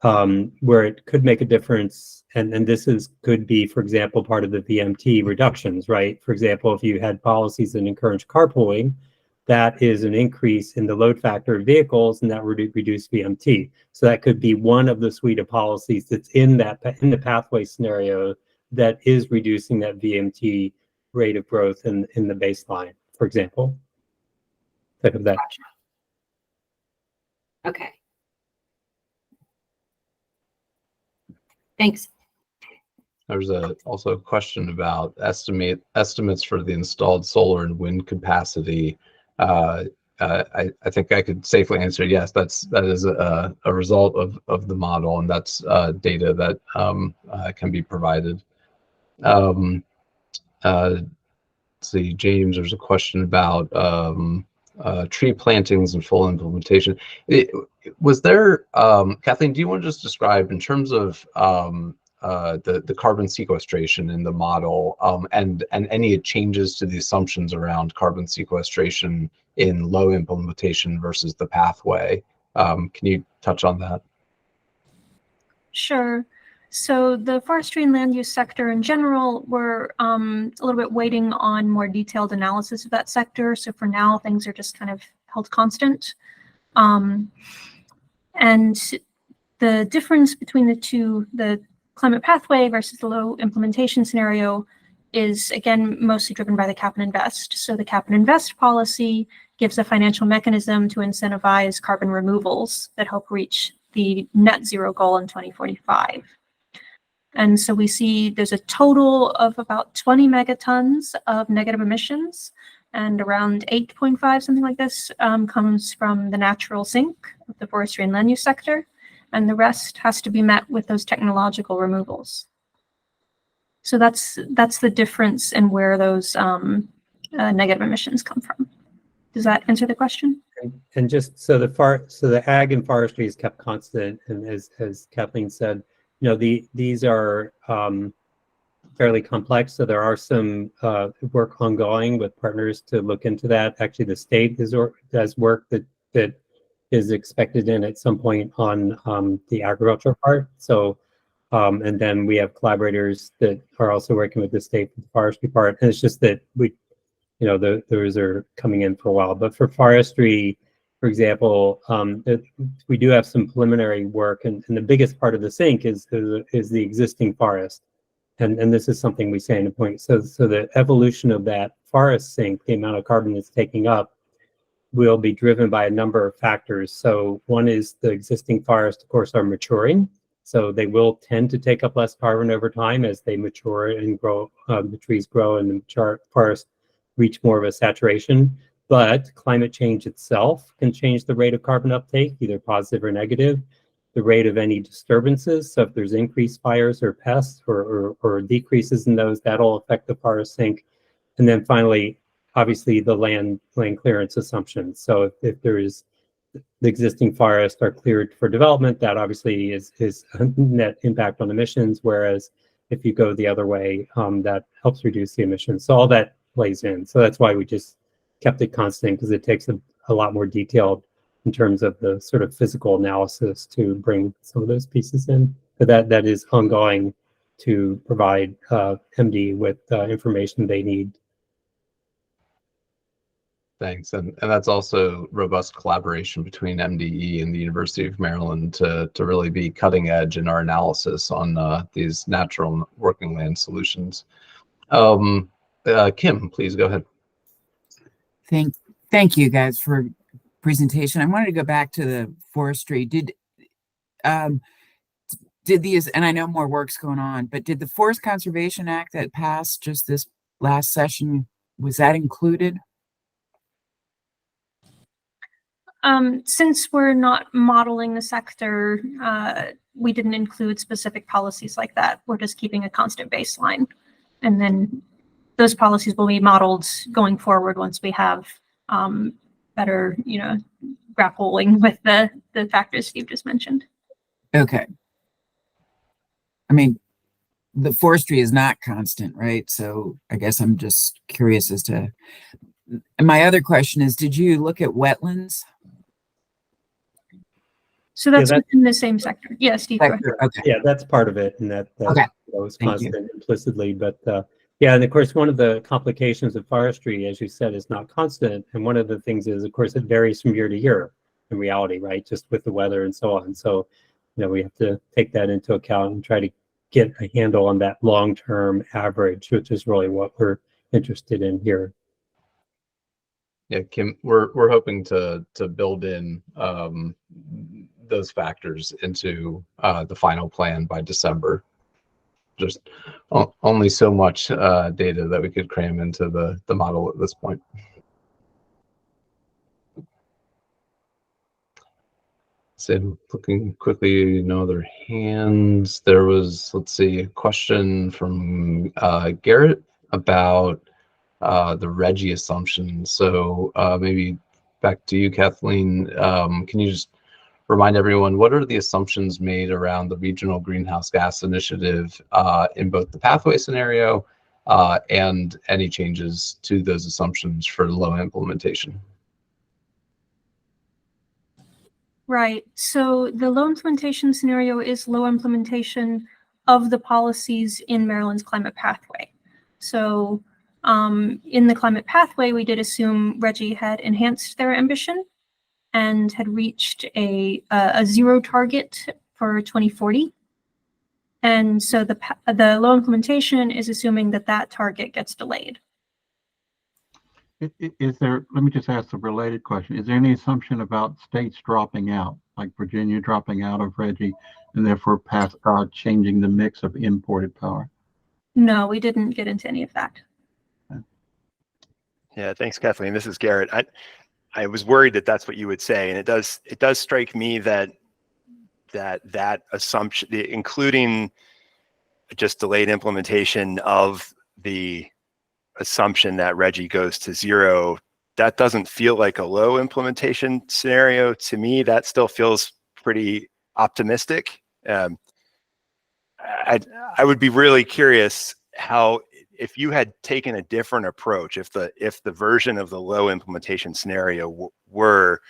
S8: Where it could make a difference, and this could be, for example, part of the VMT reductions, right? For example, if you had policies that encourage carpooling, that is an increase in the load factor of vehicles, and that would reduce VMT. So that could be one of the suite of policies that's in the pathway scenario that is reducing that VMT rate of growth in the baseline, for example. Think of that.
S7: Gotcha. Okay. Thanks.
S2: There's also a question about estimates for the installed solar and wind capacity. I think I could safely answer yes. That is a result of the model, and that's data that can be provided. Let's see, James, there's a question about tree plantings and full implementation. Was there, Kathleen, do you want to just describe in terms of the carbon sequestration in the model and any changes to the assumptions around carbon sequestration in low implementation versus the pathway? Can you touch on that?
S3: Sure. So the forestry and land use sector in general, we're a little bit waiting on more detailed analysis of that sector. So for now, things are just kind of held constant. And the difference between the two, the climate pathway versus the low implementation scenario, is again mostly driven by the cap and invest. So the cap and invest policy gives a financial mechanism to incentivize carbon removals that help reach the net zero goal in 2045. And so we see there's a total of about 20 megatons of negative emissions, and around 8.5, something like this, comes from the natural sink of the forestry and land use sector, and the rest has to be met with those technological removals. So that's the difference in where those negative emissions come from. Does that answer the question?
S8: And just so the ag and forestry is kept constant, and as Kathleen said, these are fairly complex. So there are some work ongoing with partners to look into that. Actually, the state does work that is expected in at some point on the agriculture part. So, and then we have collaborators that are also working with the state for the forestry part. And it's just that those are coming in for a while. But for forestry, for example, we do have some preliminary work, and the biggest part of the sink is the existing forest. And this is something we say in the point. So the evolution of that forest sink, the amount of carbon it's taking up, will be driven by a number of factors. So one is the existing forests, of course, are maturing. So they will tend to take up less carbon over time as they mature and grow, the trees grow and the mature forest reach more of a saturation. But climate change itself can change the rate of carbon uptake, either positive or negative. The rate of any disturbances, so if there's increased fires or pests or decreases in those, that'll affect the forest sink. And then finally, obviously, the land clearance assumptions. So if there is the existing forests are cleared for development, that obviously is a net impact on emissions, whereas if you go the other way, that helps reduce the emissions. So all that plays in. So that's why we just kept it constant, because it takes a lot more detailed in terms of the sort of physical analysis to bring some of those pieces in. But that is ongoing to provide MD with information they need.
S2: Thanks. And that's also robust collaboration between MDE and the University of Maryland to really be cutting edge in our analysis on these natural working land solutions. Kim, please go ahead.
S13: Thank you guys for presentation. I wanted to go back to the forestry. Did these, and I know more work's going on, but did the Forest Conservation Act that passed just this last session, was that included?
S3: Since we're not modeling the sector, we didn't include specific policies like that. We're just keeping a constant baseline. And then those policies will be modeled going forward once we have better, grappling with the factors Steve just mentioned.
S13: Okay. I mean, the forestry is not constant, right? So I guess I'm just curious as to, And my other question is, did you look at wetlands?
S3: So that's
S8: that-
S3: within the same sector. Yeah, Steve, go ahead.
S13: Okay.
S8: Yeah, that's part of it, and that
S13: Okay.
S8: was
S13: Thank you.
S8: constant implicitly. But yeah, and of course, one of the complications of forestry, as you said, is not constant. And one of the things is, of course, it varies from year to year in reality, right? Just with the weather and so on. So, we have to take that into account and try to get a handle on that long-term average, which is really what we're interested in here.
S2: Yeah, Kim, we're hoping to build in those factors into the final plan by December. Just only so much data that we could cram into the model at this point. So looking quickly, no other hands. There was, let's see, a question from Garrett about the Reggie assumption. So maybe back to you, Kathleen. Can you just remind everyone, what are the assumptions made around the regional greenhouse gas initiative in both the pathway scenario and any changes to those assumptions for low implementation?
S3: Right. So the low implementation scenario is low implementation of the policies in Maryland's climate pathway. So in the climate pathway, we did assume Reggie had enhanced their ambition and had reached a zero target for 2040. And so the low implementation is assuming that that target gets delayed.
S5: Is there, let me just ask a related question. Is there any assumption about states dropping out, like Virginia dropping out of Reggie and therefore changing the mix of imported power?
S3: No, we didn't get into any of that.
S14: Yeah, thanks, Kathleen. This is Garrett. I was worried that that's what you would say, and it does strike me that assumption, including just delayed implementation of the assumption that Reggie goes to zero, that doesn't feel like a low implementation scenario to me. That still feels pretty optimistic. I would be really curious how, if you had taken a different approach, if the version of the low implementation scenario were,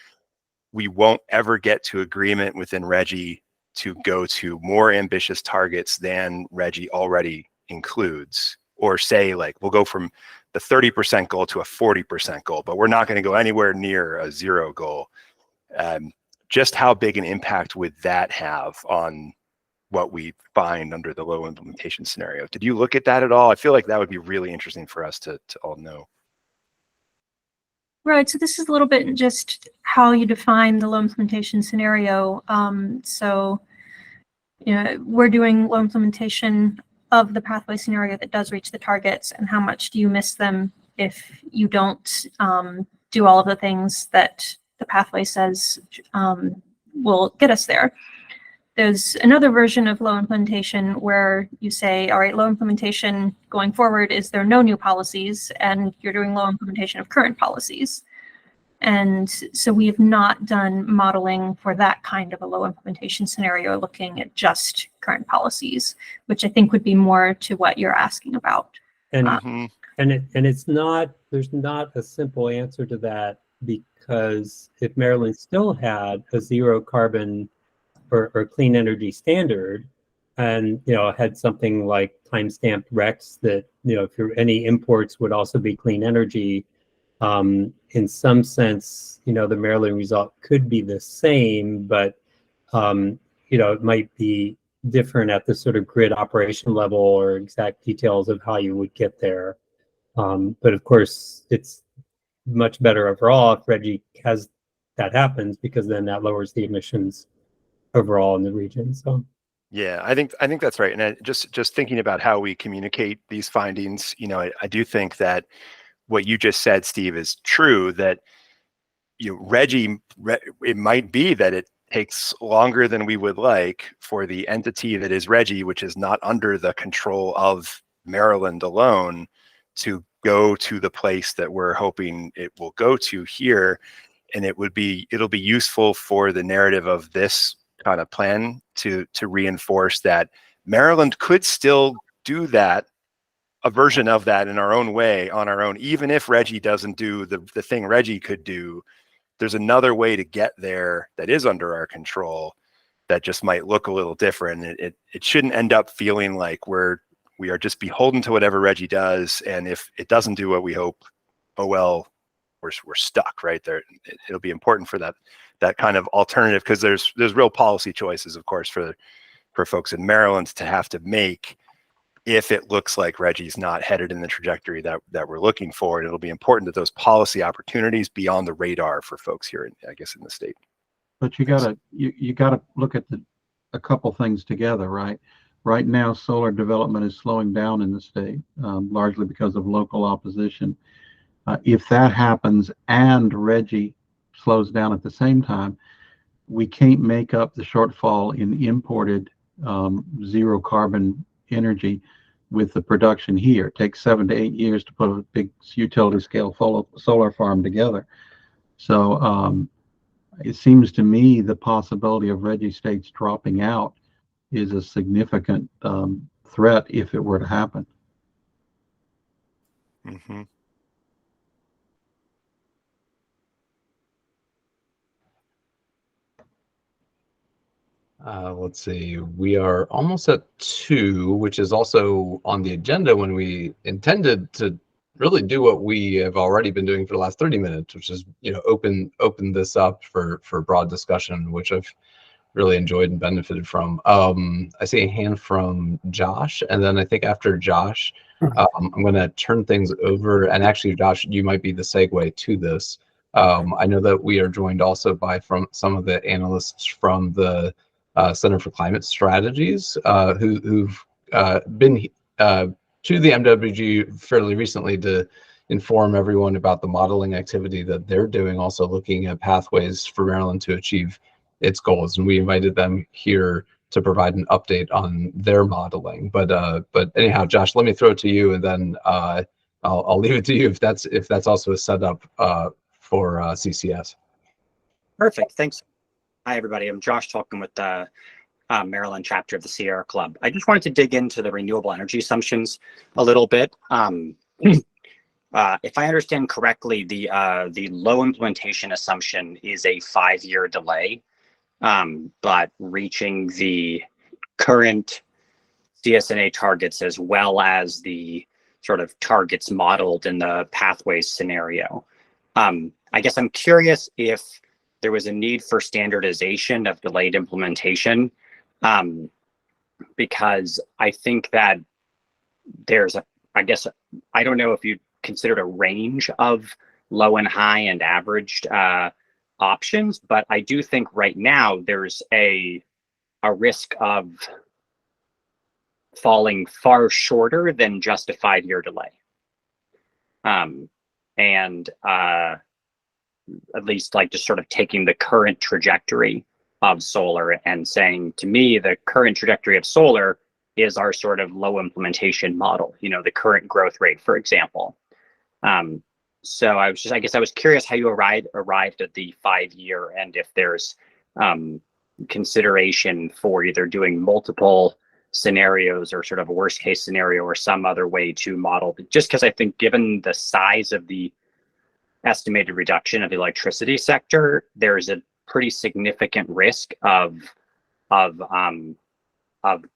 S14: we won't ever get to agreement within Reggie to go to more ambitious targets than Reggie already includes, or say like we'll go from the 30% goal to a 40% goal, but we're not going to go anywhere near a zero goal. Just how big an impact would that have on what we find under the low implementation scenario? Did you look at that at all? I feel like that would be really interesting for us to all know.
S3: Right, so this is a little bit just how you define the low implementation scenario. So, we're doing low implementation of the pathway scenario that does reach the targets, and how much do you miss them if you don't do all of the things that the pathway says will get us there. There's another version of low implementation where you say, all right, low implementation going forward is there are no new policies, and you're doing low implementation of current policies. And so we have not done modeling for that kind of a low implementation scenario, looking at just current policies, which I think would be more to what you're asking about.
S8: And it's not, there's not a simple answer to that, because if Maryland still had a zero carbon or clean energy standard, and had something like time-stamped RECs that if any imports would also be clean energy, in some sense the Maryland result could be the same, but it might be different at the sort of grid operation level or exact details of how you would get there. But of course it's much better overall if Reggie has that happens, because then that lowers the emissions overall in the region. So
S14: yeah, I think that's right. And just thinking about how we communicate these findings, I do think that what you just said, Steve, is true, that Reggie, it might be that it takes longer than we would like for the entity that is Reggie, which is not under the control of Maryland alone, to go to the place that we're hoping it will go to here. And it'll be useful for the narrative of this kind of plan to reinforce that Maryland could still do that a version of that in our own way, on our own, even if Reggie doesn't do the thing Reggie could do, there's another way to get there that is under our control that just might look a little different. It shouldn't end up feeling like we are just beholden to whatever Reggie does. And if it doesn't do what we hope, oh, well, we're stuck right there. It'll be important for that kind of alternative, because there's real policy choices, of course, for folks in Maryland to have to make if it looks like Reggie's not headed in the trajectory that we're looking for. And it'll be important that those policy opportunities be on the radar for folks here, in the state.
S5: But you gotta look at a couple things together, right? Right now, solar development is slowing down in the state, largely because of local opposition. If that happens and Reggie slows down at the same time, we can't make up the shortfall in imported zero carbon energy with the production here. It takes 7 to 8 years to put a big utility scale solar farm together. So it seems to me the possibility of Reggie states dropping out is a significant threat if it were to happen.
S14: Mm-hmm.
S2: Let's see, we are almost at 2, which is also on the agenda when we intended to really do what we have already been doing for the last 30 minutes, which is, open this up for broad discussion, which I've really enjoyed and benefited from. I see a hand from Josh, and then I think after Josh, I'm going to turn things over. And actually, Josh, you might be the segue to this. I know that we are joined also from some of the analysts from the Center for Climate Strategies, who've been to the MWG fairly recently to inform everyone about the modeling activity that they're doing, also looking at pathways for Maryland to achieve its goals. And we invited them here to provide an update on their modeling. But anyhow, Josh, let me throw it to you, and then I'll leave it to you if that's also a setup for CCS.
S15: Perfect. Thanks. Hi, everybody. I'm Josh Tolkien with the Maryland chapter of the Sierra Club. I just wanted to dig into the renewable energy assumptions a little bit. If I understand correctly, the low implementation assumption is a 5-year delay, but reaching the current CSNA targets as well as the sort of targets modeled in the pathways scenario. I guess I'm curious if there was a need for standardization of delayed implementation, because I think that there's I don't know if you considered a range of low and high and averaged options, but I do think right now there's a risk of falling far shorter than just a 5-year delay. At least just sort of taking the current trajectory of solar and saying, to me, the current trajectory of solar is our sort of low implementation model, the current growth rate, for example. So I was curious how you arrived at the 5-year, and if there's consideration for either doing multiple scenarios or sort of a worst case scenario or some other way to model, just because I think given the size of the estimated reduction of the electricity sector, there's a pretty significant risk of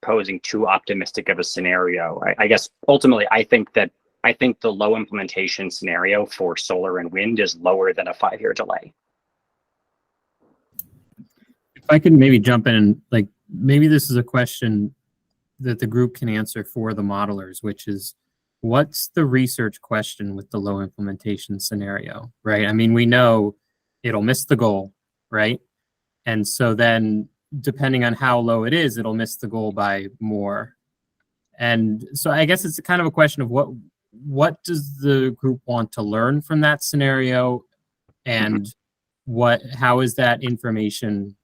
S15: posing too optimistic of a scenario. I guess ultimately, I think the low implementation scenario for solar and wind is lower than a 5-year delay.
S1: If I could maybe jump in, maybe this is a question that the group can answer for the modelers, which is, what's the research question with the low implementation scenario, right? I mean, we know it'll miss the goal, right? And so then depending on how low it is, it'll miss the goal by more. And so I guess it's kind of a question of what does the group want to learn from that scenario, and how is that information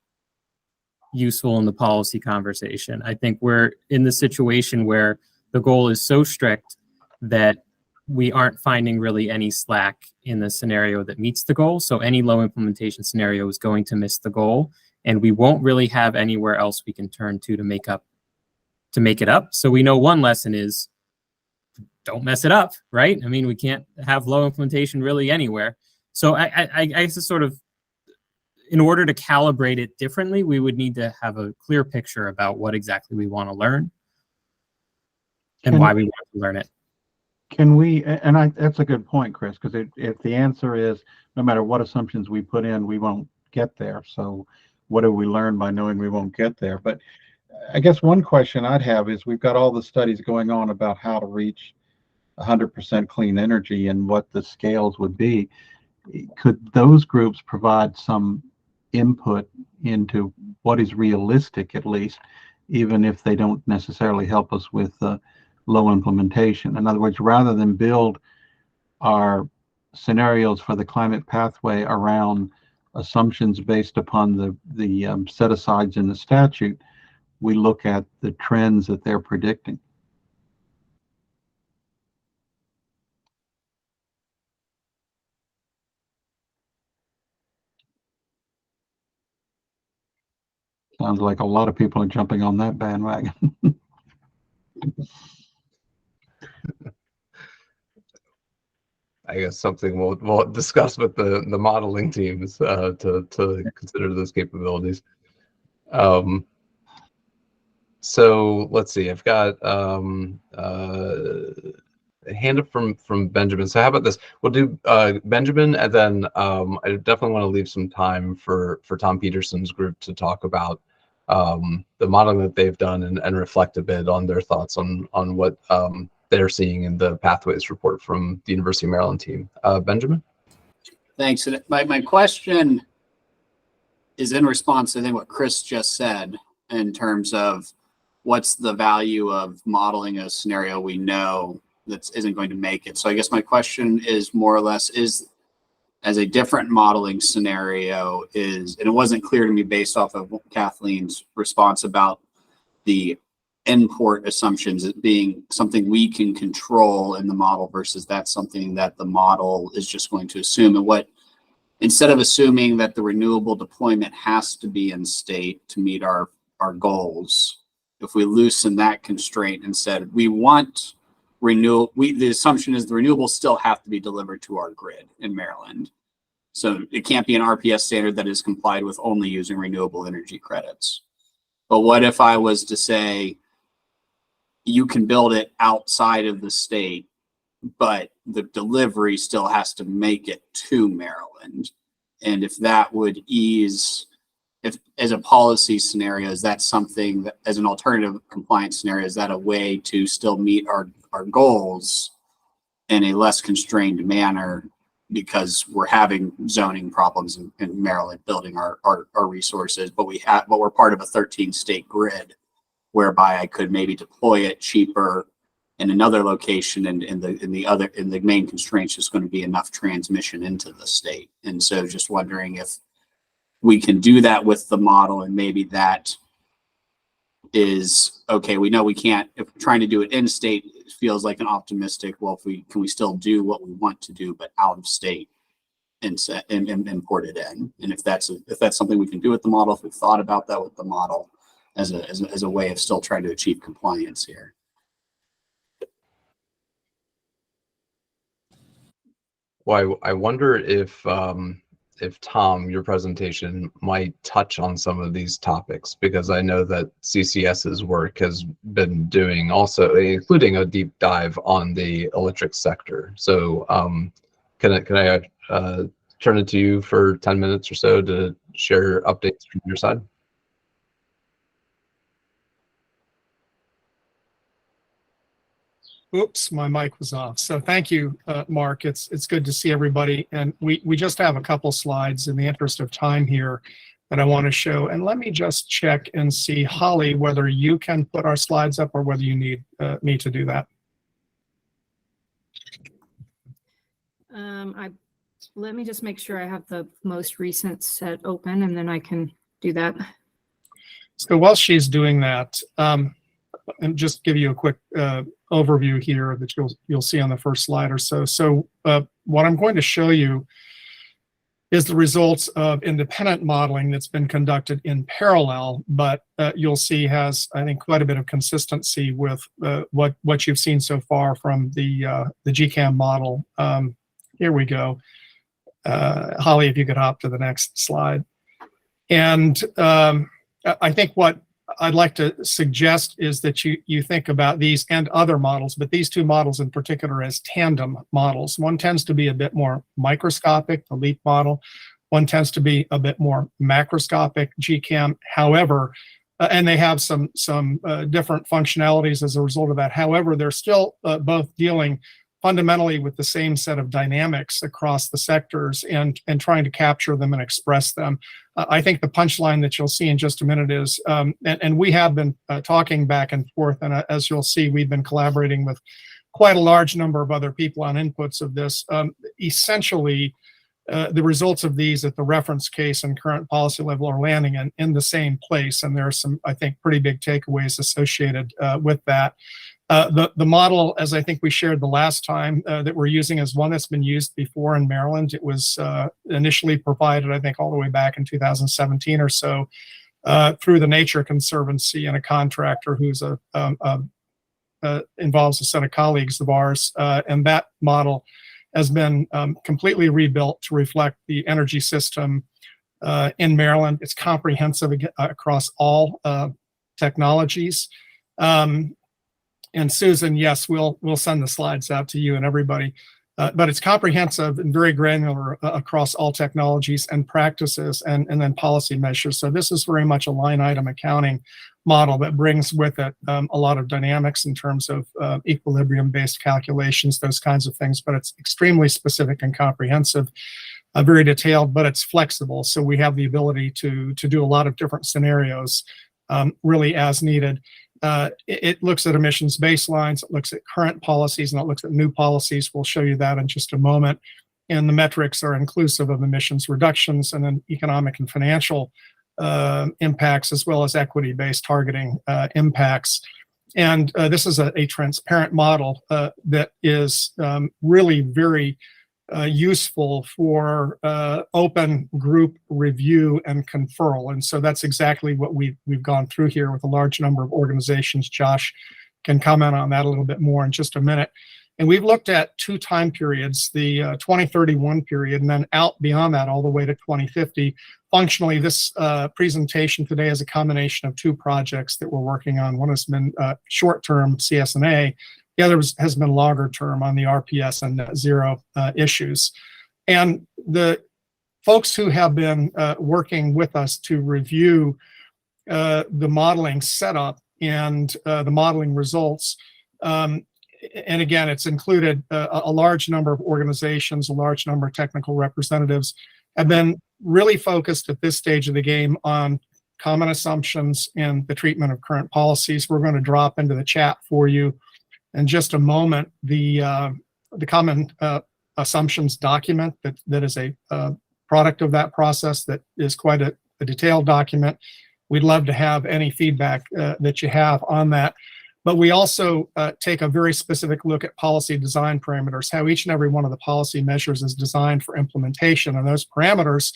S1: useful in the policy conversation? I think we're in the situation where the goal is so strict that we aren't finding really any slack in the scenario that meets the goal. So any low implementation scenario is going to miss the goal, and we won't really have anywhere else we can turn to make it up. So we know one lesson is don't mess it up, right? I mean, we can't have low implementation really anywhere. So I guess it's sort of, in order to calibrate it differently, we would need to have a clear picture about what exactly we want to learn and why we want to learn it.
S5: Can we, and that's a good point, Chris, because if the answer is no matter what assumptions we put in, we won't get there. So what do we learn by knowing we won't get there? But I guess one question I'd have is, we've got all the studies going on about how to reach 100% clean energy and what the scales would be. Could those groups provide some input into what is realistic, at least, even if they don't necessarily help us with low implementation? In other words, rather than build our scenarios for the climate pathway around assumptions based upon the set-asides in the statute, we look at the trends that they're predicting. Sounds like a lot of people are jumping on that bandwagon.
S2: I guess something we'll discuss with the modeling teams to consider those capabilities. So let's see. I've got a hand up from Benjamin. So how about this? We'll do Benjamin, and then I definitely want to leave some time for Tom Peterson's group to talk about the modeling that they've done and reflect a bit on their thoughts on what they're seeing in the Pathways report from the University of Maryland team. Benjamin?
S16: Thanks. My question is in response to, I think, what Chris just said in terms of what's the value of modeling a scenario we know that isn't going to make it. So I guess my question is more or less, is as a different modeling scenario is, and it wasn't clear to me based off of Kathleen's response about the import assumptions as being something we can control in the model versus that's something that the model is just going to assume. And what, instead of assuming that the renewable deployment has to be in state to meet our goals, if we loosen that constraint and said we want the assumption is the renewables still have to be delivered to our grid in Maryland. So it can't be an RPS standard that is complied with only using renewable energy credits. But what if I was to say, you can build it outside of the state, but the delivery still has to make it to Maryland? And if that would ease, if as a policy scenario, is that something that, as an alternative compliance scenario, is that a way to still meet our goals in a less constrained manner, because we're having zoning problems in Maryland building our resources, but we're part of a 13 state grid, whereby I could maybe deploy it cheaper in another location, and the main constraint is going to be enough transmission into the state. And so just wondering if we can do that with the model, and maybe that is okay. We know we can't, if trying to do it in state feels like an optimistic, well, can we still do what we want to do, but out of state and import it in? And if that's something we can do with the model, if we've thought about that with the model as a way of still trying to achieve compliance here.
S2: Well, I wonder if Tom, your presentation might touch on some of these topics, because I know that CCS's work has been doing also, including a deep dive on the electric sector. So can I turn it to you for 10 minutes or so to share updates from your side?
S17: Oops, my mic was off. So thank you, Mark. It's good to see everybody. And we just have a couple slides in the interest of time here that I want to show. And let me just check and see, Holly, whether you can put our slides up or whether you need me to do that.
S18: Let me just make sure I have the most recent set open, and then I can do that.
S17: So while she's doing that, and just give you a quick overview here that you'll see on the first slide or so. So what I'm going to show you is the results of independent modeling that's been conducted in parallel, but you'll see has, I think, quite a bit of consistency with what you've seen so far from the GCAM model. Here we go. Holly, if you could hop to the next slide. And I think what I'd like to suggest is that you think about these and other models, but these two models in particular as tandem models. One tends to be a bit more microscopic, the LEAP model. One tends to be a bit more macroscopic, GCAM. However, and they have some different functionalities as a result of that. However, they're still both dealing fundamentally with the same set of dynamics across the sectors and trying to capture them and express them. I think the punchline that you'll see in just a minute is, and we have been talking back and forth, and as you'll see, we've been collaborating with quite a large number of other people on inputs of this. Essentially, the results of these at the reference case and current policy level are landing in the same place, and there are some, I think, pretty big takeaways associated with that. The model, as I think we shared the last time, that we're using is one that's been used before in Maryland. It was initially provided, I think, all the way back in 2017 or so through the Nature Conservancy and a contractor who's involves a set of colleagues of ours. And that model has been completely rebuilt to reflect the energy system in Maryland. It's comprehensive across all technologies. And Susan, yes, we'll send the slides out to you and everybody, but it's comprehensive and very granular across all technologies and practices and then policy measures. So this is very much a line item accounting model that brings with it a lot of dynamics in terms of equilibrium-based calculations, those kinds of things, but it's extremely specific and comprehensive, very detailed, but it's flexible. So we have the ability to do a lot of different scenarios really as needed. It looks at emissions baselines, it looks at current policies, and it looks at new policies. We'll show you that in just a moment. And the metrics are inclusive of emissions reductions and then economic and financial impacts, as well as equity-based targeting impacts. And this is a transparent model that is really very useful for open group review and conferral. And so that's exactly what we've gone through here with a large number of organizations. Josh can comment on that a little bit more in just a minute. And we've looked at two time periods, the 2031 period, and then out beyond that all the way to 2050. Functionally, this presentation today is a combination of two projects that we're working on. One has been short-term CS&A. The other has been longer term on the RPS and net zero issues. And the folks who have been working with us to review the modeling setup and the modeling results, and again, it's included a large number of organizations, a large number of technical representatives, have been really focused at this stage of the game on common assumptions and the treatment of current policies. We're going to drop into the chat for you in just a moment the common assumptions document that is a product of that process that is quite a detailed document. We'd love to have any feedback that you have on that. But we also take a very specific look at policy design parameters, how each and every one of the policy measures is designed for implementation. And those parameters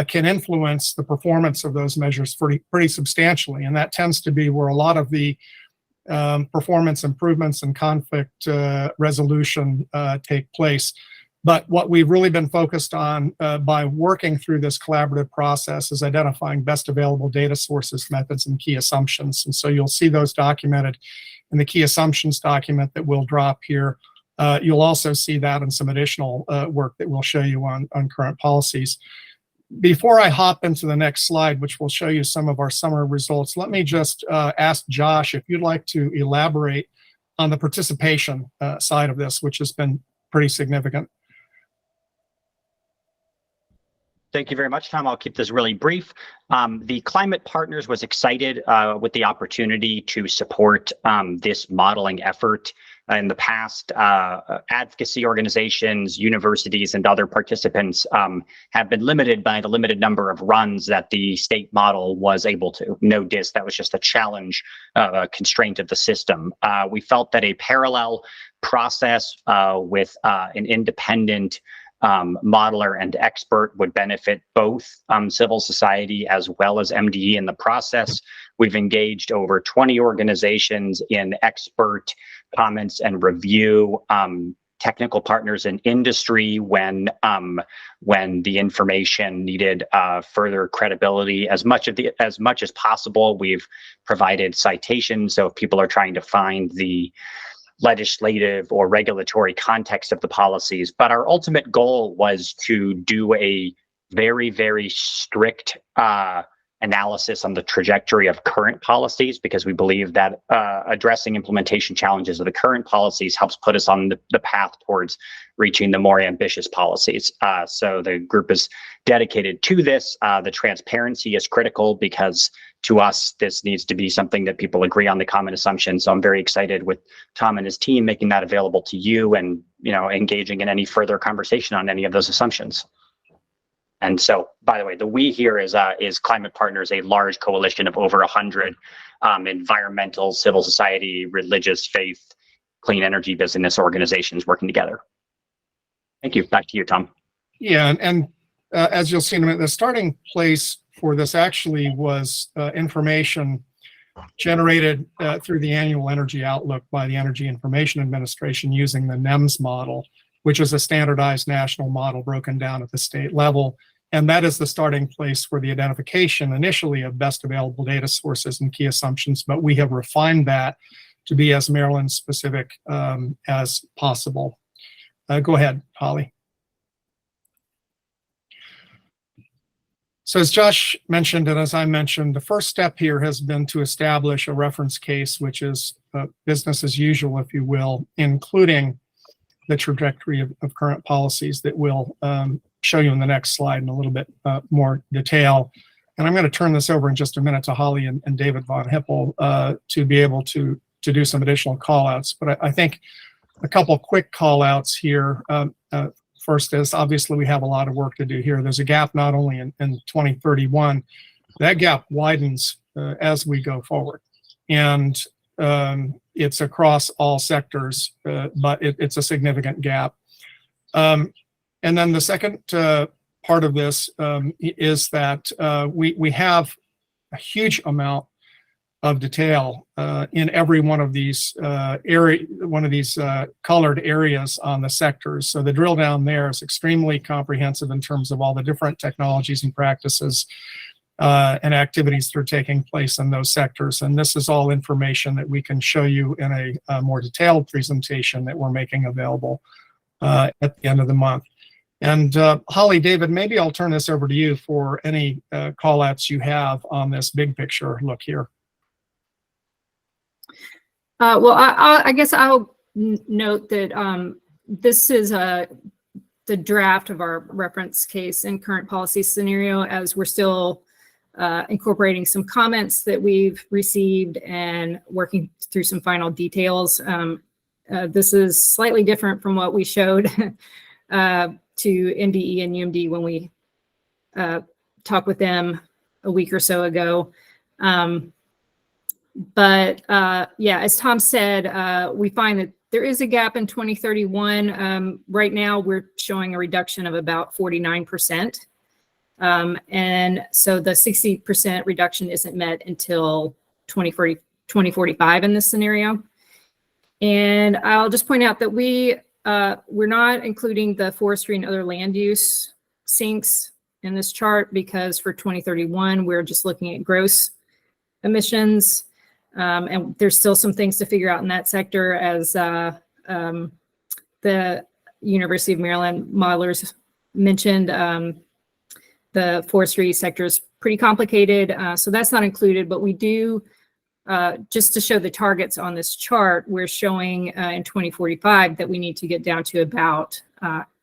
S17: can influence the performance of those measures pretty substantially. And that tends to be where a lot of the performance improvements and conflict resolution take place. But what we've really been focused on by working through this collaborative process is identifying best available data sources, methods, and key assumptions. And so you'll see those documented in the key assumptions document that we'll drop here. You'll also see that in some additional work that we'll show you on current policies. Before I hop into the next slide, which will show you some of our summary results, let me just ask Josh if you'd like to elaborate on the participation side of this, which has been pretty significant.
S15: Thank you very much, Tom. I'll keep this really brief. The Climate Partners was excited with the opportunity to support this modeling effort. In the past, advocacy organizations, universities, and other participants have been limited by the limited number of runs that the state model was able to. No DIS, that was just a challenge, a constraint of the system. We felt that a parallel process with an independent modeler and expert would benefit both civil society as well as MDE in the process. We've engaged over 20 organizations in expert comments and review, technical partners in industry when the information needed further credibility. As much as possible, we've provided citations. So if people are trying to find the legislative or regulatory context of the policies, but our ultimate goal was to do a very, very strict analysis on the trajectory of current policies, because we believe that addressing implementation challenges of the current policies helps put us on the path towards reaching the more ambitious policies. So the group is dedicated to this. The transparency is critical because to us, this needs to be something that people agree on the common assumption. So I'm very excited with Tom and his team making that available to you and, engaging in any further conversation on any of those assumptions. And so, by the way, the we here is Climate Partners, a large coalition of over 100 environmental, civil society, religious, faith, clean energy business organizations working together. Thank you. Back to you, Tom.
S17: Yeah, and as you'll see in a minute, the starting place for this actually was information generated through the annual energy outlook by the Energy Information Administration using the NEMS model, which is a standardized national model broken down at the state level. And that is the starting place for the identification initially of best available data sources and key assumptions, but we have refined that to be as Maryland specific as possible. Go ahead, Holly. So as Josh mentioned, and as I mentioned, the first step here has been to establish a reference case, which is business as usual, if you will, including the trajectory of current policies that we'll show you in the next slide in a little bit more detail. And I'm going to turn this over in just a minute to Holly and David Von Hippel to be able to do some additional call outs. But I think a couple quick call outs here. First is obviously we have a lot of work to do here. There's a gap not only in 2031, that gap widens as we go forward. And it's across all sectors, but it's a significant gap. And then the second part of this is that we have a huge amount of detail in every one of these colored areas on the sectors. So the drill down there is extremely comprehensive in terms of all the different technologies and practices and activities that are taking place in those sectors. And this is all information that we can show you in a more detailed presentation that we're making available at the end of the month. And Holly, David, maybe I'll turn this over to you for any call outs you have on this big picture look here.
S18: Well, I guess I'll note that this is the draft of our reference case and current policy scenario, as we're still incorporating some comments that we've received and working through some final details. This is slightly different from what we showed to NDE and UMD when we talked with them a week or so ago. But yeah, as Tom said, we find that there is a gap in 2031. Right now, we're showing a reduction of about 49%. And so the 60% reduction isn't met until 2045 in this scenario. And I'll just point out that we're not including the forestry and other land use sinks in this chart, because for 2031, we're just looking at gross emissions. And there's still some things to figure out in that sector, as the University of Maryland modelers mentioned. The forestry sector is pretty complicated, so that's not included, but we do, just to show the targets on this chart, we're showing in 2045 that we need to get down to about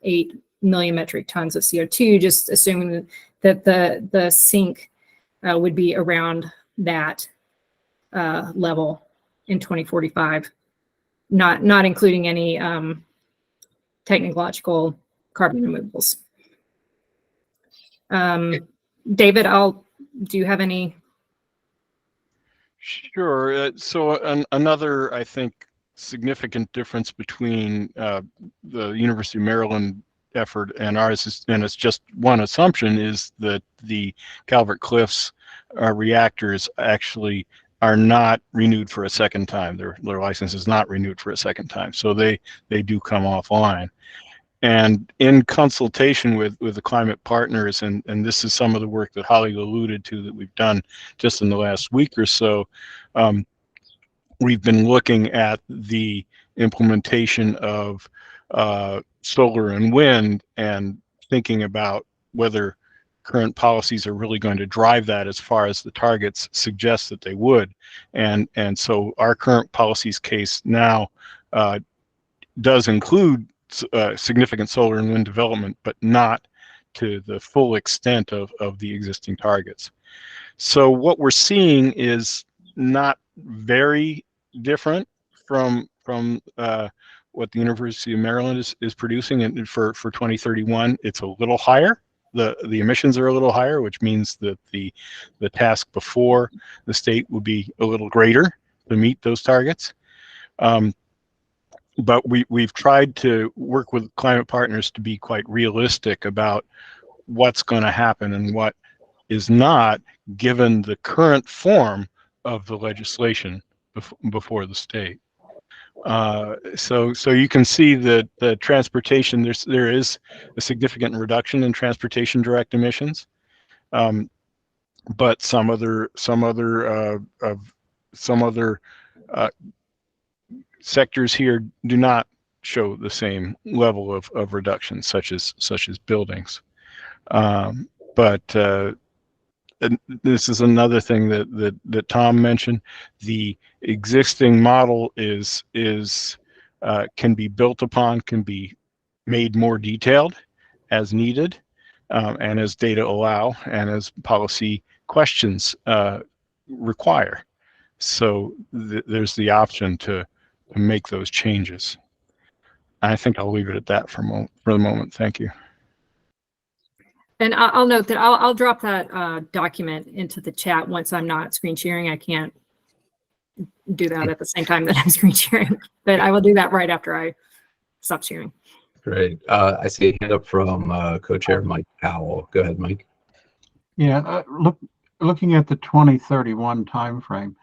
S18: 8 million metric tons of CO2, just assuming that the sink would be around that level in 2045, not including any technological carbon removals. David, do you have any?
S5: Sure. So another, I think, significant difference between the University of Maryland effort and ours is, and it's just one assumption, is that the Calvert Cliffs reactors actually are not renewed for a second time. Their license is not renewed for a second time, so they do come offline. And in consultation with the climate partners, and this is some of the work that Holly alluded to that we've done just in the last week or so, we've been looking at the implementation of solar and wind and thinking about whether current policies are really going to drive that as far as the targets suggest that they would. And so our current policies case now does include significant solar and wind development, but not to the full extent of the existing targets. So what we're seeing is not very different from what the University of Maryland is producing, and for 2031, it's a little higher. The emissions are a little higher, which means that the task before the state would be a little greater to meet those targets. But we've tried to work with climate partners to be quite realistic about what's going to happen and what is not, given the current form of the legislation before the state. So you can see that the transportation, there is a significant reduction in transportation direct emissions, but some other sectors here do not show the same level of reduction, such as buildings. And this is another thing that Tom mentioned. The existing model can be built upon, can be made more detailed as needed, and as data allow, and as policy questions require. So there's the option to make those changes. I think I'll leave it at that for the moment. Thank you.
S18: And I'll note that I'll drop that document into the chat once I'm not screen sharing. I can't do that at the same time that I'm screen sharing, but I will do that right after I stop sharing.
S2: Great. I see a hand up from co-chair Mike Powell. Go ahead, Mike.
S5: Yeah, looking at the 2031 timeframe,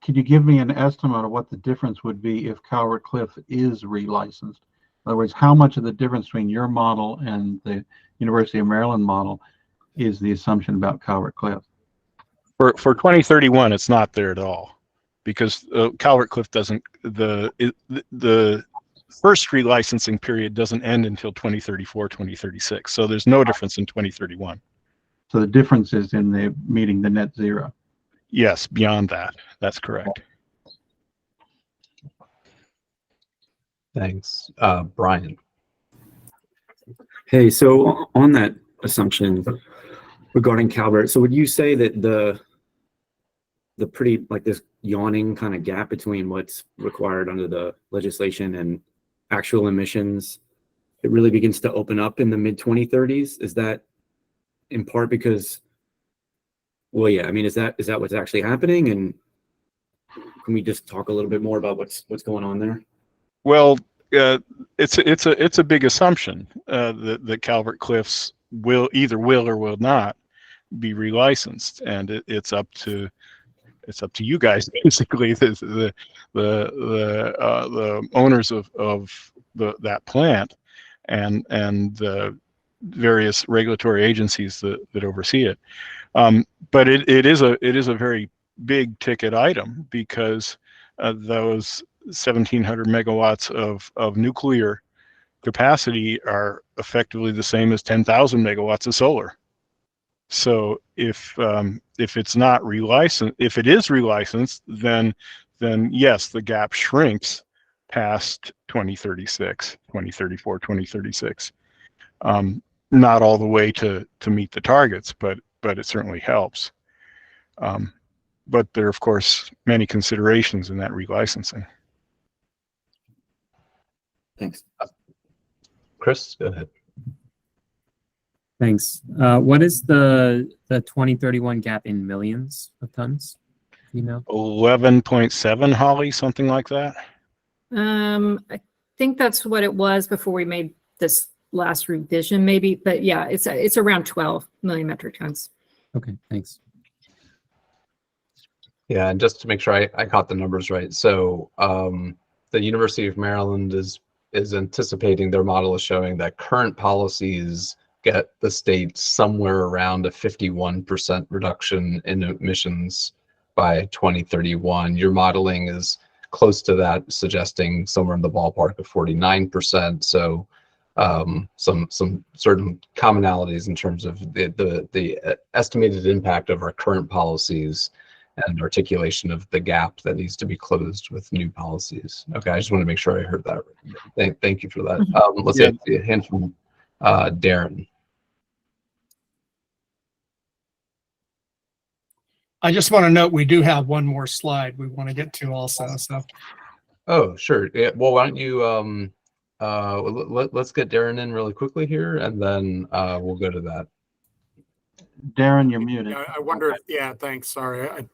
S5: could you give me an estimate of what the difference would be if Calvert Cliff is relicensed? In other words, how much of the difference between your model and the University of Maryland model is the assumption about Calvert Cliff? For 2031, it's not there at all, because Calvert Cliff doesn't, the first relicensing period doesn't end until 2034, 2036. So there's no difference in 2031. So the difference is in the meeting the net zero. Yes, beyond that, that's correct.
S2: Thanks. Brian.
S12: Hey, so on that assumption regarding Calvert, so would you say that the pretty, like, this yawning kind of gap between what's required under the legislation and actual emissions, it really begins to open up in the mid-2030s? Is that in part because, well, yeah, I mean, is that what's actually happening? And can we just talk a little bit more about what's going on there?
S5: Well, it's a big assumption that Calvert Cliffs will or will not be relicensed, and it's up to you guys, basically, the owners of that plant and the various regulatory agencies that oversee it. But it is a very big ticket item, because those 1,700 megawatts of nuclear capacity are effectively the same as 10,000 megawatts of solar. So if it's not relicensed, if it is relicensed, then yes, the gap shrinks past 2036, 2034, 2036. Not all the way to meet the targets, but it certainly helps. But there are, of course, many considerations in that relicensing.
S12: Thanks.
S2: Chris, go ahead.
S1: Thanks. What is the 2031 gap in millions of tons? You know,
S5: 11.7, Holly, something like that.
S18: I think that's what it was before we made this last revision, maybe. But yeah, it's around 12 million metric tons.
S1: Okay, thanks.
S2: Yeah, and just to make sure I caught the numbers right. So the University of Maryland is anticipating, their model is showing that current policies get the state somewhere around a 51% reduction in emissions by 2031. Your modeling is close to that, suggesting somewhere in the ballpark of 49%. So some certain commonalities in terms of the estimated impact of our current policies and articulation of the gap that needs to be closed with new policies. Okay, I just want to make sure I heard that. Thank you for that. Let's see a hand from Darren.
S17: I just want to note we do have one more slide we want to get to also. So.
S2: Oh, sure. Yeah. Well, why don't you let's get Darren in really quickly here, and then we'll go to that.
S5: Darren, you're muted.
S19: I wonder. Yeah, thanks. Sorry. I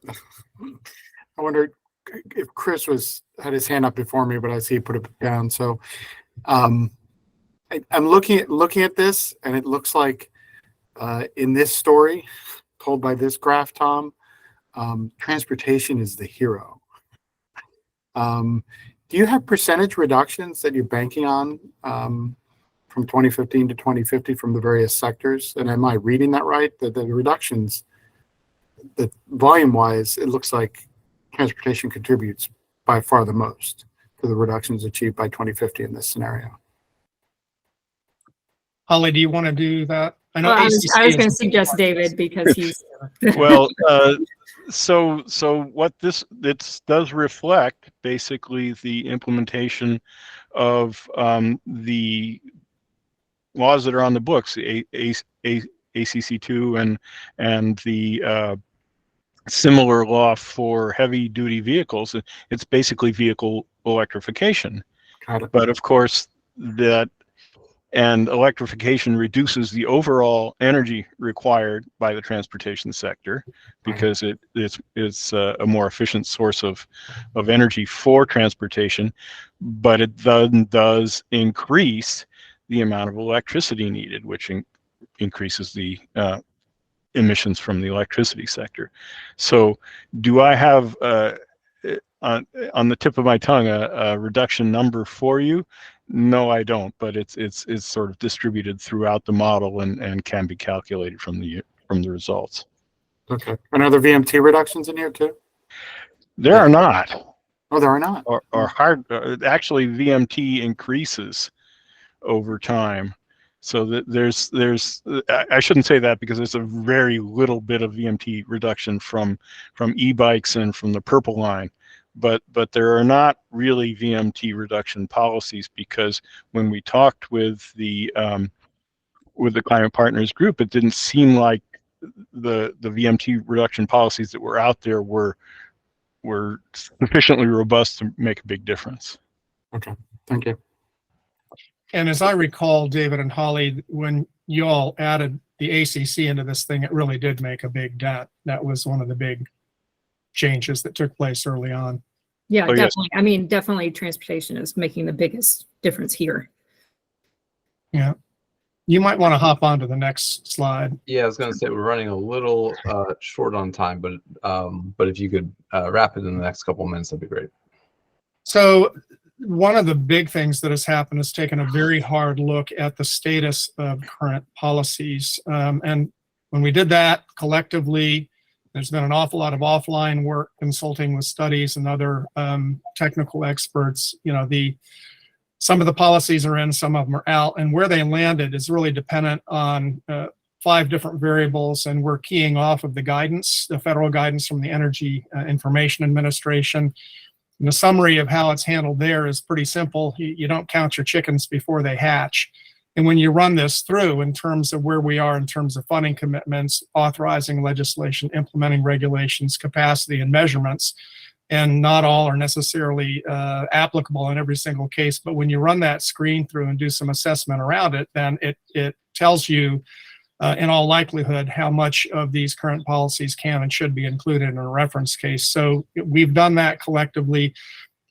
S19: wondered if Chris had his hand up before me, but I see he put it down. So I'm looking at this, and it looks like in this story told by this graph, Tom, transportation is the hero. Do you have percentage reductions that you're banking on from 2015 to 2050 from the various sectors? And am I reading that right? That the reductions, that volume-wise, it looks like transportation contributes by far the most to the reductions achieved by 2050 in this scenario.
S17: Holly, do you want to do that? I know
S18: I was going to suggest David because he's.
S20: Well, so what this does reflect basically the implementation of the laws that are on the books, ACC2 and the similar law for heavy duty vehicles. It's basically vehicle electrification. But of course electrification reduces the overall energy required by the transportation sector because it's a more efficient source of energy for transportation, but it then does increase the amount of electricity needed, which increases the emissions from the electricity sector. So do I have on the tip of my tongue a reduction number for you? No, I don't, but it's sort of distributed throughout the model and can be calculated from the results.
S19: Okay. And are there VMT reductions in here too?
S20: There are not.
S19: Oh, there are not.
S20: Or hard. Actually, VMT increases over time. So that there's I shouldn't say that because there's a very little bit of VMT reduction from e-bikes and from the purple line. But there are not really VMT reduction policies because when we talked with the Climate Partners group, it didn't seem like the VMT reduction policies that were out there were sufficiently robust to make a big difference.
S19: Okay, thank you.
S17: And as I recall, David and Holly, when you all added the ACC into this thing, it really did make a big dent. That was one of the big changes that took place early on.
S18: Yeah,
S17: Oh, yes.
S18: definitely. I mean, definitely transportation is making the biggest difference here.
S17: Yeah. You might want to hop on to the next slide.
S2: Yeah, I was going to say we're running a little short on time, but if you could wrap it in the next couple of minutes, that'd be great.
S17: So one of the big things that has happened is taken a very hard look at the status of current policies. And when we did that collectively, there's been an awful lot of offline work consulting with studies and other technical experts. You know, some of the policies are in, some of them are out, and where they landed is really dependent on 5 different variables, and we're keying off of the guidance, the federal guidance from the Energy Information Administration. And the summary of how it's handled there is pretty simple. You don't count your chickens before they hatch. And when you run this through in terms of where we are in terms of funding commitments, authorizing legislation, implementing regulations, capacity, and measurements, and not all are necessarily applicable in every single case, but when you run that screen through and do some assessment around it, then it tells you in all likelihood how much of these current policies can and should be included in a reference case. So we've done that collectively.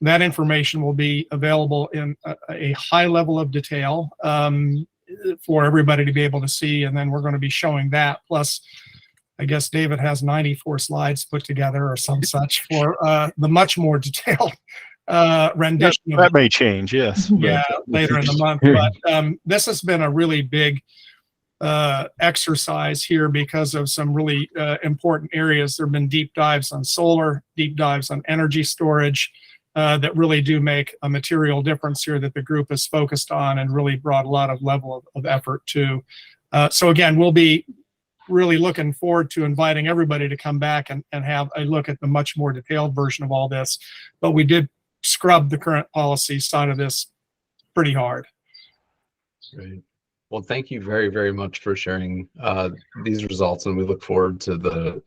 S17: That information will be available in a high level of detail for everybody to be able to see, and then we're going to be showing that. Plus, I guess David has 94 slides put together or some such for the much more detailed rendition.
S20: That may change, yes.
S17: Yeah, later in the month. But this has been a really big exercise here because of some really important areas. There have been deep dives on solar, deep dives on energy storage that really do make a material difference here that the group is focused on and really brought a lot of level of effort to. So again, we'll be really looking forward to inviting everybody to come back and have a look at the much more detailed version of all this. But we did scrub the current policy side of this pretty hard.
S2: Great. Well, thank you very, very much for sharing these results, and we look forward to the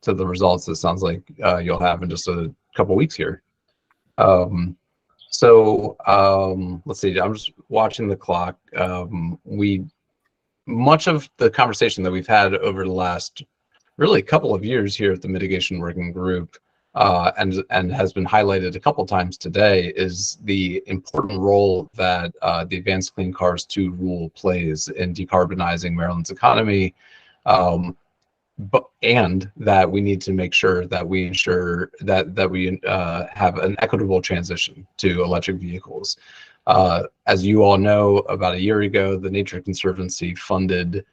S2: results. It sounds like you'll have in just a couple weeks here. Let's see. I'm just watching the clock. Much of the conversation that we've had over the last really couple of years here at the Mitigation Working Group, and has been highlighted a couple times today, is the important role that the Advanced Clean Cars 2 rule plays in decarbonizing Maryland's economy, and that we need to make sure that we ensure that we have an equitable transition to electric vehicles. As you all know, about a year ago, the Nature Conservancy funded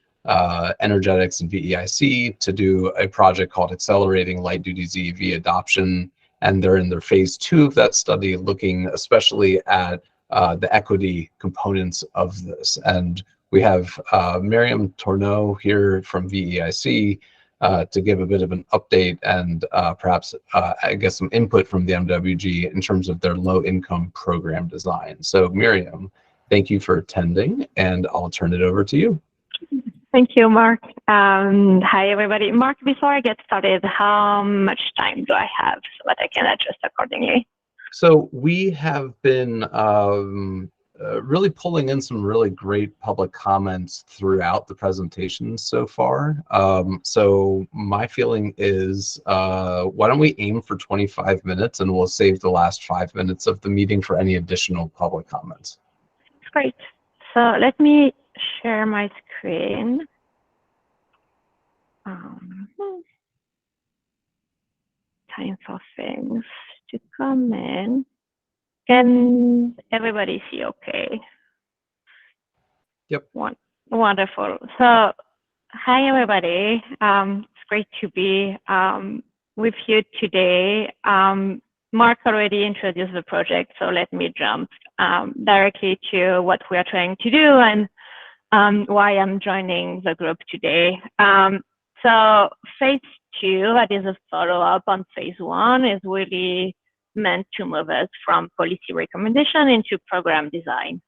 S2: Energetics and VEIC to do a project called Accelerating Light Duty ZEV Adoption, and they're in their phase 2 of that study, looking especially at the equity components of this. And we have Miriam Tourneau here from VEIC to give a bit of an update and perhaps I guess some input from the MWG in terms of their low-income program design. So Miriam, thank you for attending, and I'll turn it over to you.
S21: Thank you, Mark. Hi, everybody. Mark, before I get started, how much time do I have so that I can adjust accordingly?
S2: So we have been really pulling in some really great public comments throughout the presentation so far. So my feeling is, why don't we aim for 25 minutes, and we'll save the last 5 minutes of the meeting for any additional public comments.
S21: Great. So let me share my screen. Time for things to come in. Can everybody see okay?
S2: Yep.
S21: Wonderful. So, hi everybody. It's great to be with you today. Mark already introduced the project, so let me jump directly to what we are trying to do and why I'm joining the group today. So phase 2, that is a follow-up on phase 1, is really meant to move us from policy recommendation into program design.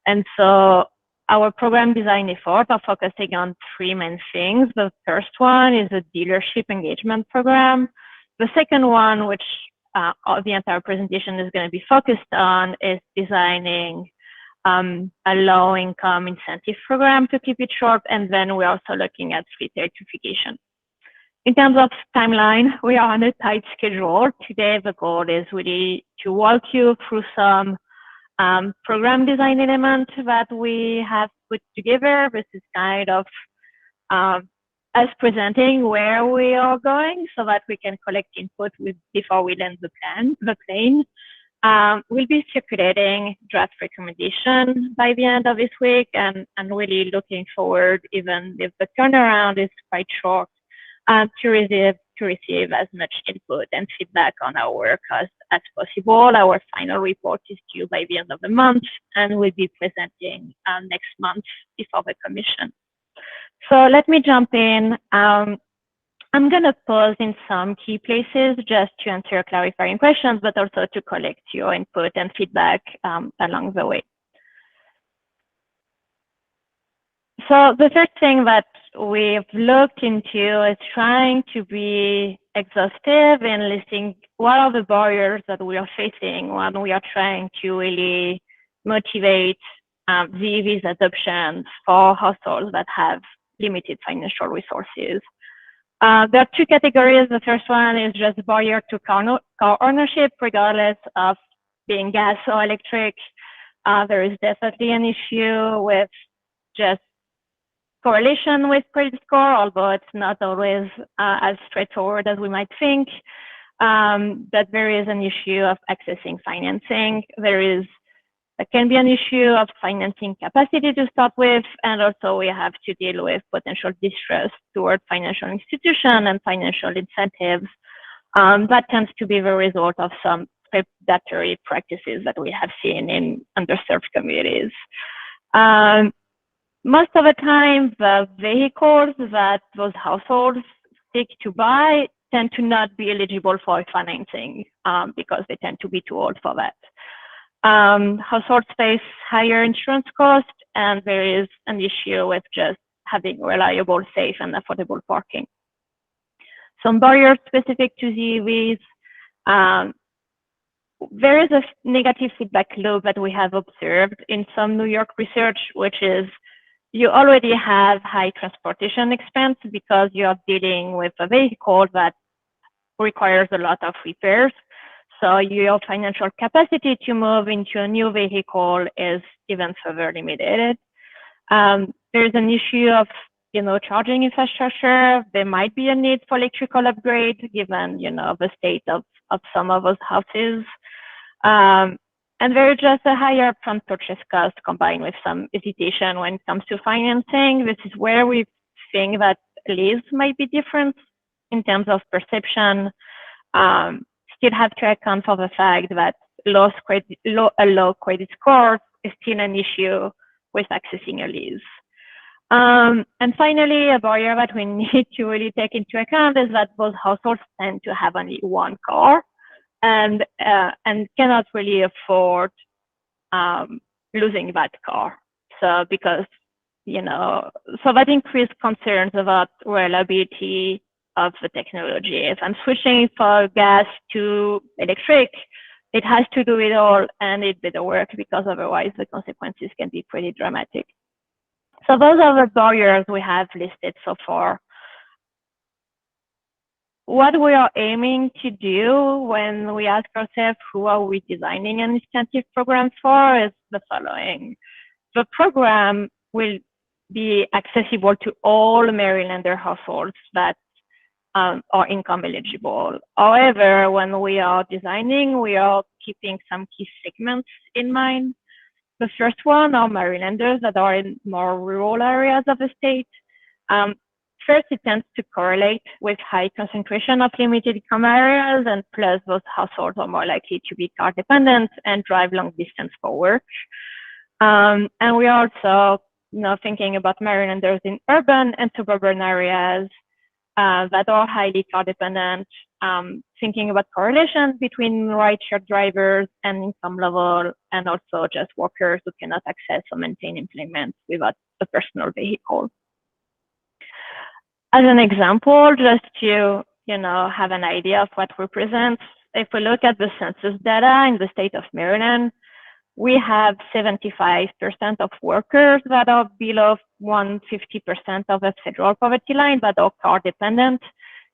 S21: And so our program design efforts are focusing on 3 main things. The first one is a dealership engagement program. The second one, which the entire presentation is going to be focused on, is designing a low-income incentive program, to keep it short, and then we're also looking at fleet electrification. In terms of timeline, we are on a tight schedule. Today, the goal is really to walk you through some program design elements that we have put together. This is kind of us presenting where we are going so that we can collect input before we land the plane. We'll be circulating draft recommendation by the end of this week, and really looking forward, even if the turnaround is quite short, to receive as much input and feedback on our work as possible. Our final report is due by the end of the month, and we'll be presenting next month before the commission. So let me jump in. I'm going to pause in some key places just to answer clarifying questions, but also to collect your input and feedback along the way. So the first thing that we've looked into is trying to be exhaustive in listing what are the barriers that we are facing when we are trying to really motivate ZEV's adoption for households that have limited financial resources. There are 2 categories. The first one is just barrier to car ownership, regardless of being gas or electric. There is definitely an issue with just correlation with credit score, although it's not always as straightforward as we might think. But there is an issue of accessing financing. There can be an issue of financing capacity to start with, and also we have to deal with potential distrust toward financial institution and financial incentives. That tends to be the result of some predatory practices that we have seen in underserved communities. Most of the time, the vehicles that those households seek to buy tend to not be eligible for financing because they tend to be too old for that. Households face higher insurance costs, and there is an issue with just having reliable, safe, and affordable parking. Some barriers specific to ZEVs. There is a negative feedback loop that we have observed in some New York research, which is you already have high transportation expense because you're dealing with a vehicle that requires a lot of repairs. So your financial capacity to move into a new vehicle is even further limited. There's an issue of, charging infrastructure. There might be a need for electrical upgrade given, the state of some of those houses. And there's just a higher upfront purchase cost combined with some hesitation when it comes to financing. This is where we think that lease might be different in terms of perception. Still have to account for the fact that low credit score is still an issue with accessing a lease. And finally, a barrier that we need to really take into account is that those households tend to have only one car and cannot really afford losing that car. So because, so that increased concerns about reliability of the technology. If I'm switching from gas to electric, it has to do it all and it better work because otherwise the consequences can be pretty dramatic. So those are the barriers we have listed so far. What we are aiming to do when we ask ourselves who are we designing an incentive program for is the following. The program will be accessible to all Marylander households that are income eligible. However, when we are designing, we are keeping some key segments in mind. The first one are Marylanders that are in more rural areas of the state. First, it tends to correlate with high concentration of limited income areas, and plus those households are more likely to be car dependent and drive long distance for work. And we are also thinking about Marylanders in urban and suburban areas that are highly car dependent, thinking about correlation between rideshare drivers and income level, and also just workers who cannot access or maintain employment without a personal vehicle. As an example, just to have an idea of what represents, if we look at the census data in the state of Maryland, we have 75% of workers that are below 150% of the federal poverty line, but are car dependent,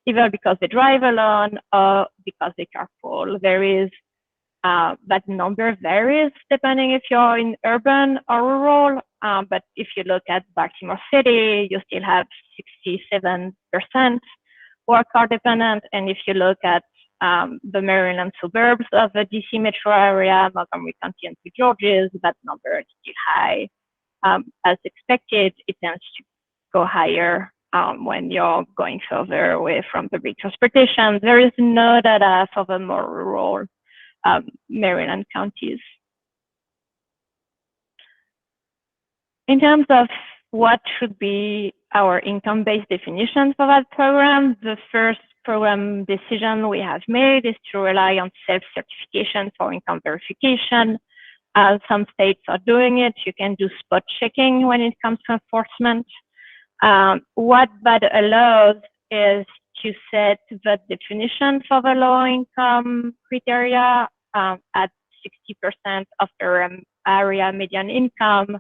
S21: either because they drive alone or because they carpool. There is that number varies depending if you're in urban or rural. But if you look at Baltimore City, you still have 67% who are car dependent. And if you look at the Maryland suburbs of the DC metro area, Montgomery County and St. George's, that number is still high. As expected, it tends to go higher when you're going further away from public transportation. There is no data for the more rural Maryland counties. In terms of what should be our income-based definition for that program, the first program decision we have made is to rely on self-certification for income verification. Some states are doing it. You can do spot checking when it comes to enforcement. What that allows is to set the definition for the low income criteria at 60% of the area median income,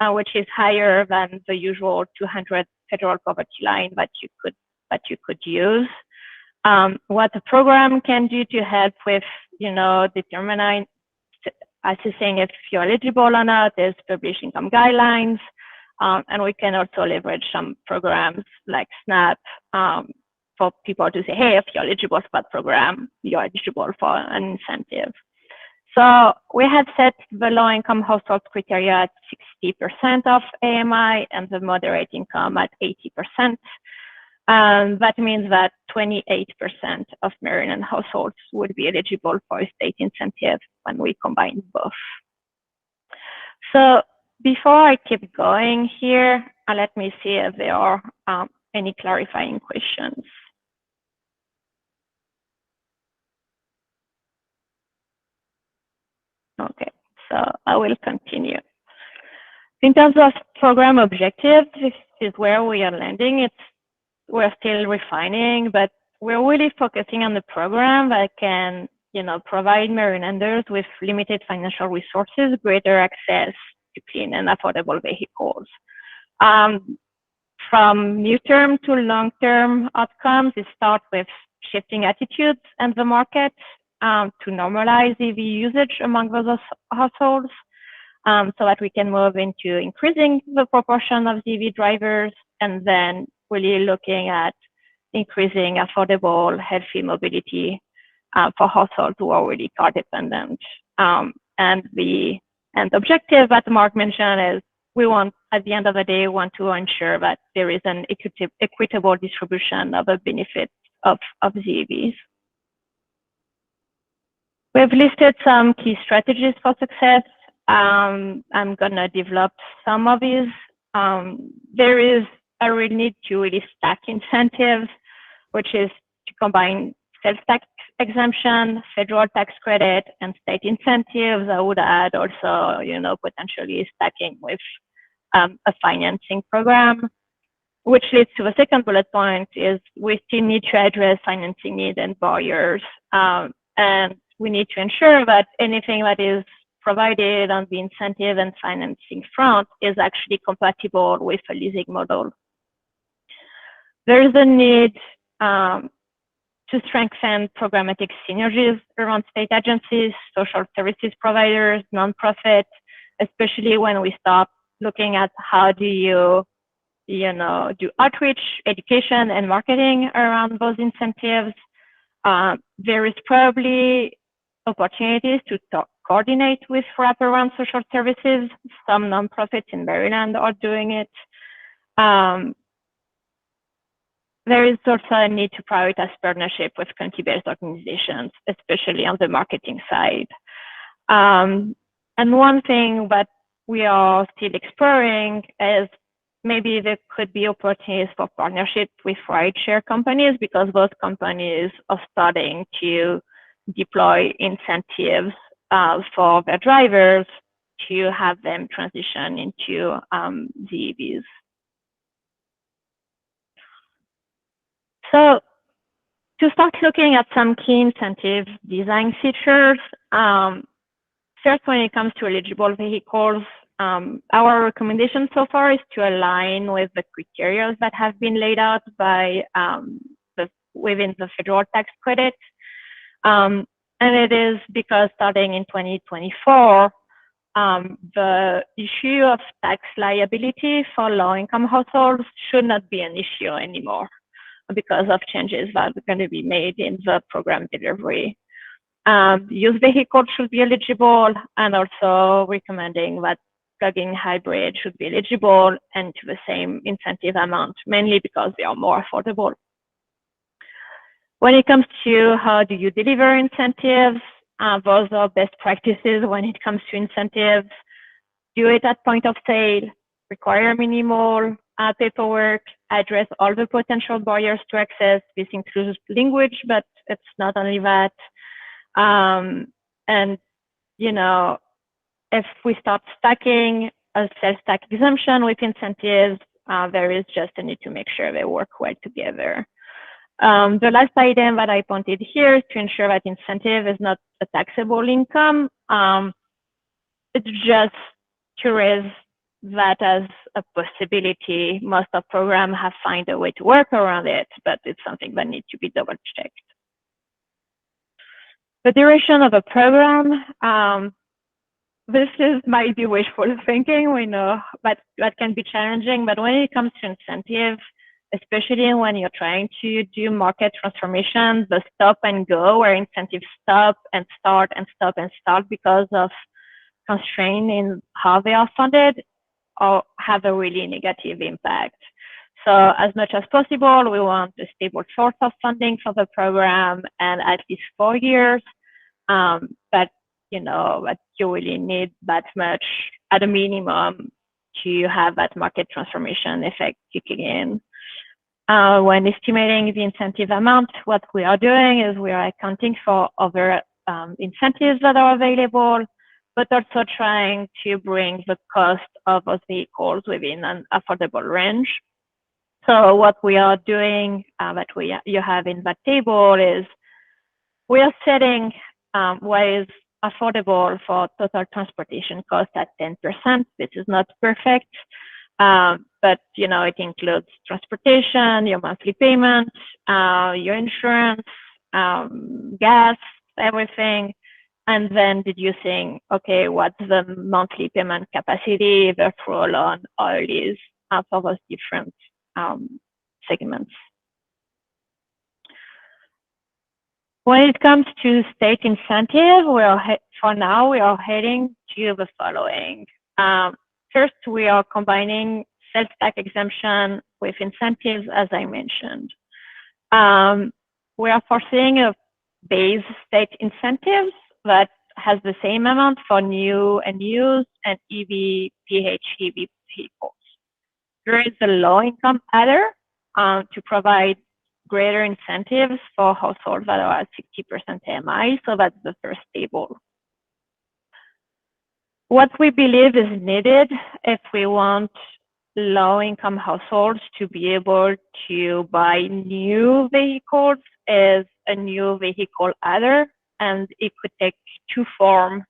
S21: which is higher than the usual 200 federal poverty line that you could use. What the program can do to help with, determining assessing if you're eligible or not is publish income guidelines. And we can also leverage some programs like SNAP for people to say, hey, if you're eligible for that program, you're eligible for an incentive. So we have set the low income household criteria at 60% of AMI and the moderate income at 80%. That means that 28% of Maryland households would be eligible for a state incentive when we combine both. So before I keep going here, let me see if there are any clarifying questions. Okay, so I will continue. In terms of program objectives, this is where we are landing. We're still refining, but we're really focusing on the program that can, provide Marylanders with limited financial resources, greater access to clean and affordable vehicles. From near-term to long-term outcomes, it starts with shifting attitudes in the market to normalize EV usage among those households, so that we can move into increasing the proportion of EV drivers, and then really looking at increasing affordable, healthy mobility for households who are really car dependent. And the objective that Mark mentioned is we want, at the end of the day, want to ensure that there is an equitable distribution of the benefits of the EVs. We've listed some key strategies for success. I'm gonna develop some of these. There is a real need to really stack incentives, which is to combine sales tax exemption, federal tax credit, and state incentives. I would add also, potentially stacking with a financing program, which leads to the second bullet point is we still need to address financing needs and barriers. And we need to ensure that anything that is provided on the incentive and financing front is actually compatible with a leasing model. There is a need to strengthen programmatic synergies around state agencies, social services providers, nonprofit, especially when we start looking at how do you, do outreach, education, and marketing around those incentives. There is probably opportunities to coordinate with wraparound social services. Some nonprofits in Maryland are doing it. There is also a need to prioritize partnership with county-based organizations, especially on the marketing side. And one thing that we are still exploring is maybe there could be opportunities for partnership with rideshare companies, because those companies are starting to deploy incentives for their drivers to have them transition into the EVs. So to start looking at some key incentive design features, first, when it comes to eligible vehicles, our recommendation so far is to align with the criteria that have been laid out by within the federal tax credit. And it is because starting in 2024, the issue of tax liability for low-income households should not be an issue anymore because of changes that are going to be made in the program delivery. Used vehicles should be eligible, and also recommending that plug-in hybrid should be eligible and to the same incentive amount, mainly because they are more affordable. When it comes to how do you deliver incentives, those are best practices when it comes to incentives. Do it at point of sale, require minimal paperwork, address all the potential barriers to access. This includes language, but it's not only that. And, if we start stacking a sales tax exemption with incentives, there is just a need to make sure they work well together. The last item that I pointed here is to ensure that incentive is not a taxable income. It's just to raise that as a possibility. Most of programs have found a way to work around it, but it's something that needs to be double checked. The duration of a program, this is might be wishful thinking. We know, but that can be challenging. But when it comes to incentive, especially when you're trying to do market transformation, the stop and go, where incentives stop and start and stop and start because of constraint in how they are funded, or have a really negative impact. So as much as possible, we want a stable source of funding for the program and at least 4 years. But but you really need that much at a minimum to have that market transformation effect kicking in. When estimating the incentive amount, what we are doing is we are accounting for other incentives that are available, but also trying to bring the cost of those vehicles within an affordable range. So what we are doing that you have in that table is we are setting what is affordable for total transportation cost at 10%. This is not perfect, but it includes transportation, your monthly payments, your insurance, gas, everything, and then deducing, okay, what's the monthly payment capacity, the fuel on oil is for those different segments. When it comes to state incentive, for now we are heading to the following. First, we are combining sales tax exemption with incentives, as I mentioned. We are foreseeing a base state incentives that has the same amount for new and used and EV, PHEV vehicles. There is a low-income adder to provide greater incentives for households that are at 60% AMI, so that's the first table. What we believe is needed if we want low-income households to be able to buy new vehicles is a new vehicle adder, and it could take two forms.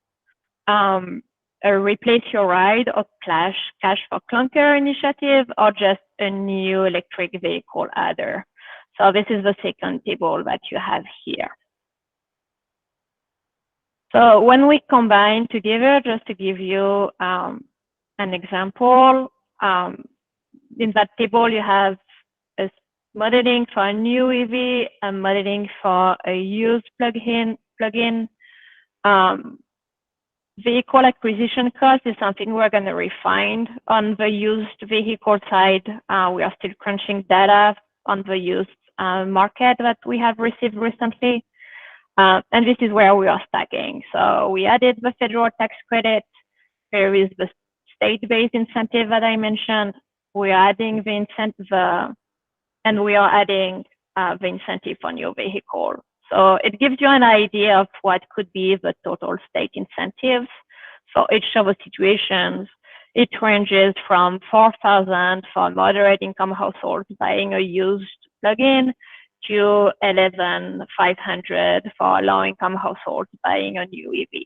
S21: A replace your ride or cash for clunker initiative, or just a new electric vehicle adder. So this is the second table that you have here. So when we combine together, just to give you an example, in that table you have a modeling for a new EV and modeling for a used plug-in. Vehicle acquisition cost is something we're going to refine on the used vehicle side. We are still crunching data on the used market that we have received recently. And this is where we are stacking. So we added the federal tax credit. There is the state-based incentive that I mentioned. We are adding the incentive, and we are adding the incentive for new vehicle. So it gives you an idea of what could be the total state incentives. For each of the situations, it ranges from $4,000 for moderate income households buying a used plug-in to $11,500 for low income households buying a new EV.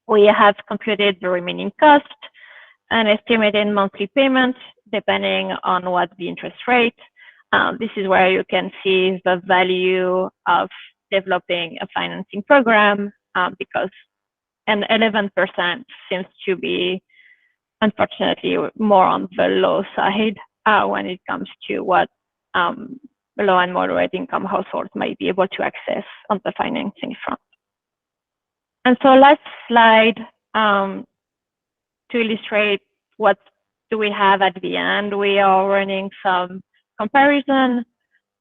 S21: We have computed the remaining cost and estimated monthly payments depending on what the interest rate. This is where you can see the value of developing a financing program because an 11% seems to be, unfortunately, more on the low side when it comes to what low and moderate income households might be able to access on the financing front. And so last slide to illustrate what do we have at the end. We are running some comparison,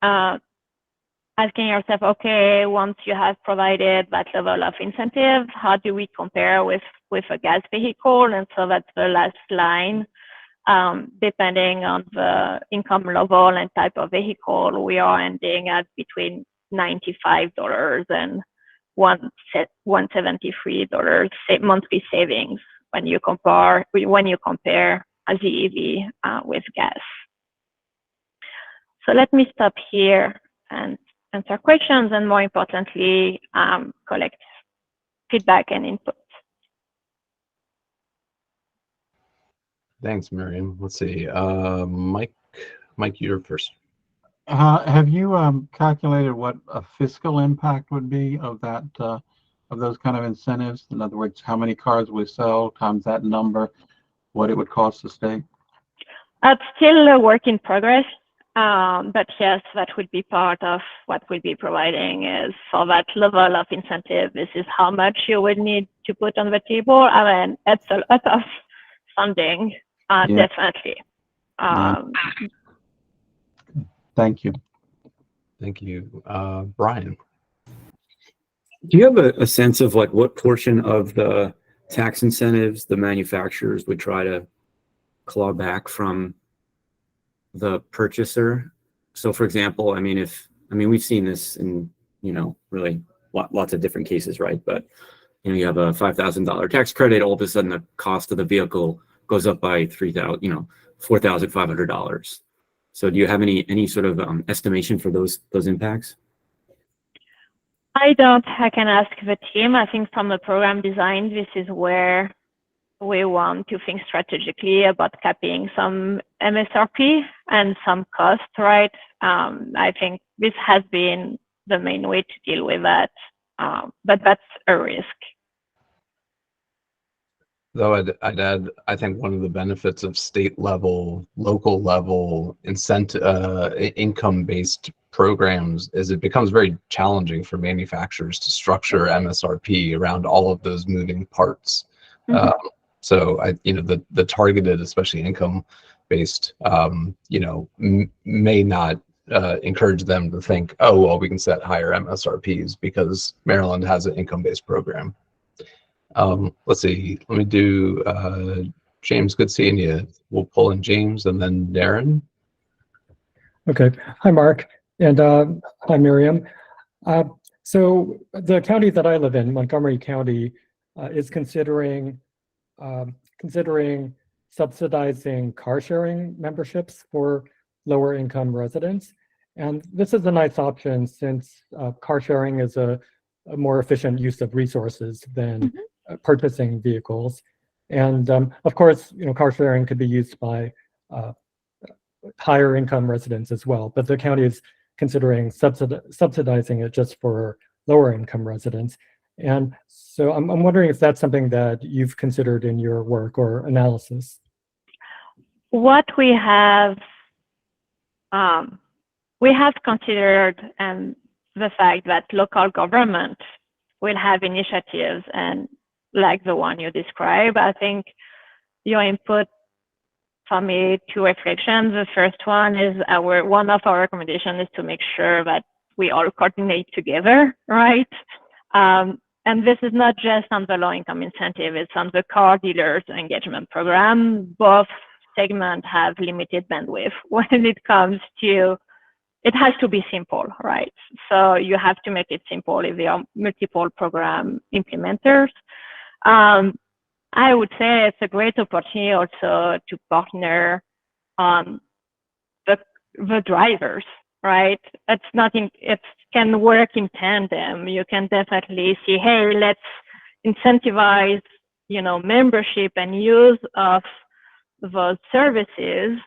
S21: asking yourself, okay, once you have provided that level of incentive, how do we compare with a gas vehicle? And so that's the last line. Depending on the income level and type of vehicle, we are ending at between $95 and $173 monthly savings when you compare a ZEV with gas. So let me stop here and answer questions, and more importantly, collect feedback and input.
S2: Thanks, Miriam. Let's see. Mike, you're first.
S5: Have you calculated what a fiscal impact would be of that of those kind of incentives? In other words, how many cars we sell times that number, what it would cost the state?
S21: It's still a work in progress, but yes, that would be part of what we'll be providing is for that level of incentive. This is how much you would need to put on the table. I mean, it's a lot of funding, definitely.
S5: Thank you.
S2: Thank you. Brian.
S12: Do you have a sense of like what portion of the tax incentives the manufacturers would try to claw back from the purchaser? So for example, I mean, we've seen this in, really lots of different cases, right? But, you have a $5,000 tax credit, all of a sudden the cost of the vehicle goes up by $4,500. So do you have any sort of estimation for those impacts?
S21: I don't. I can ask the team. I think from the program design, this is where we want to think strategically about capping some MSRP and some cost, right? I think this has been the main way to deal with that, but that's a risk.
S2: Though I'd add, I think one of the benefits of state level, local level income-based programs is it becomes very challenging for manufacturers to structure MSRP around all of those moving parts. So the targeted, especially income-based, may not encourage them to think, oh, well, we can set higher MSRPs because Maryland has an income-based program. Let's see. Let me do James. Good seeing you. We'll pull in James and then Darren.
S4: Okay. Hi, Mark, and hi, Miriam. So the county that I live in, Montgomery County, is considering subsidizing car sharing memberships for lower income residents, and this is a nice option since car sharing is a more efficient use of resources than purchasing vehicles. And of course, car sharing could be used by higher income residents as well, but the county is considering subsidizing it just for lower income residents. And so I'm wondering if that's something that you've considered in your work or analysis.
S21: What we have considered the fact that local government will have initiatives and like the one you describe. I think your input for me two reflections. The first one is one of our recommendations is to make sure that we all coordinate together, right? And this is not just on the low income incentive, it's on the car dealers engagement program. Both segments have limited bandwidth when it comes to, it has to be simple, right? So you have to make it simple if there are multiple program implementers. I would say it's a great opportunity also to partner on the drivers, right? It can work in tandem. You can definitely see, hey, let's incentivize, membership and use of those services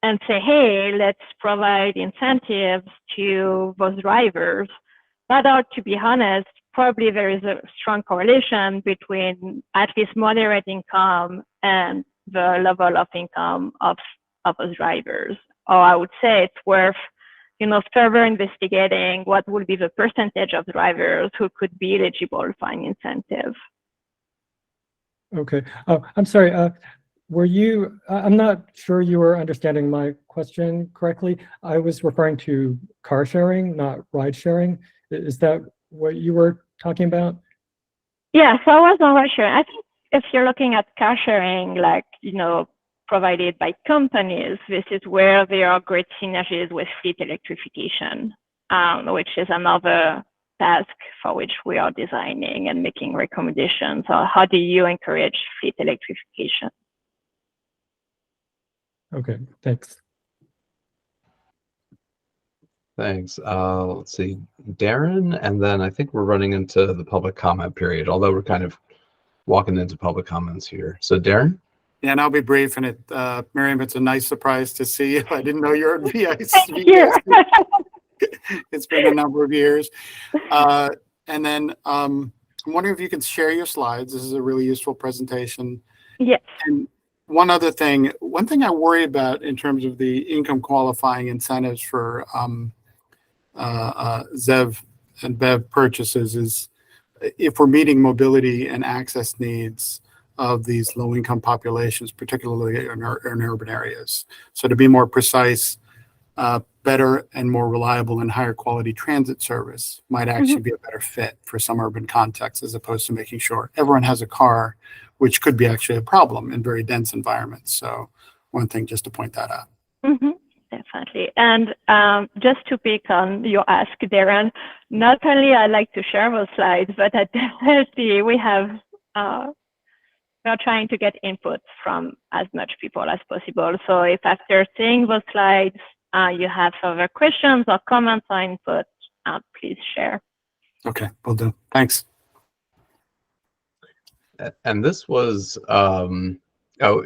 S21: and say, hey, let's provide incentives to those drivers. But to be honest, probably there is a strong correlation between at least moderate income and the level of income of those drivers. Or I would say it's worth, further investigating what would be the percentage of drivers who could be eligible for an incentive.
S4: Okay. I'm sorry. I'm not sure you were understanding my question correctly. I was referring to car sharing, not ride sharing. Is that what you were talking about?
S21: Yeah, so I was on ride sharing. I think if you're looking at car sharing, provided by companies, this is where there are great synergies with fleet electrification, which is another task for which we are designing and making recommendations on how do you encourage fleet electrification.
S4: Okay, thanks.
S2: Thanks. Let's see, Darren, and then I think we're running into the public comment period, although we're kind of walking into public comments here. So Darren?
S19: Yeah, and I'll be brief. And Miriam, it's a nice surprise to see you. I didn't know you're at VIC. It's been a number of years. And then I'm wondering if you can share your slides. This is a really useful presentation.
S21: Yes.
S19: And one thing I worry about in terms of the income qualifying incentives for ZEV and BEV purchases is if we're meeting mobility and access needs of these low-income populations, particularly in urban areas. So to be more precise, better and more reliable and higher quality transit service might actually be a better fit for some urban contexts, as opposed to making sure everyone has a car, which could be actually a problem in very dense environments. So one thing just to point that out.
S21: Definitely. And just to pick on your ask, Darren, not only I like to share those slides, but definitely we are trying to get input from as much people as possible. So if after seeing those slides, you have further questions or comments or input, please share.
S19: Okay, will do. Thanks.
S2: And this was,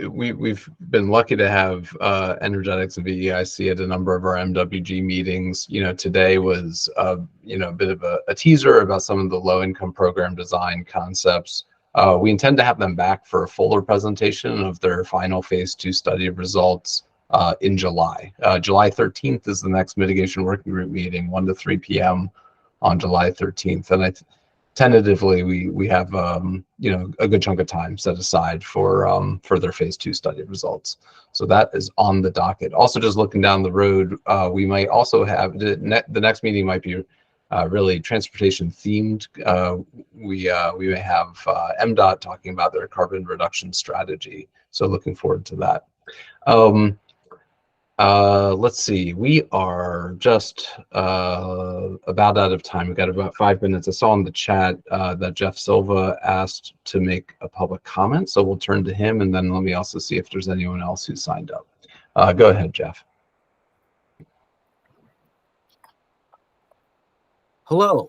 S2: we've been lucky to have Energetics and VEIC at a number of our MWG meetings. Today was, a bit of a teaser about some of the low-income program design concepts. We intend to have them back for a fuller presentation of their final phase 2 study of results in July. July 13th is the next mitigation working group meeting, 1 to 3 p.m. on July 13th. And tentatively, we have a good chunk of time set aside for their phase 2 study results. So that is on the docket. Also, just looking down the road, we might also have the next meeting might be really transportation themed. We may have MDOT talking about their carbon reduction strategy. So looking forward to that. Let's see, we are just about out of time. We've got about 5 minutes. I saw in the chat that Jeff Silva asked to make a public comment, so we'll turn to him, and then let me also see if there's anyone else who signed up. Go ahead, Jeff.
S6: Hello.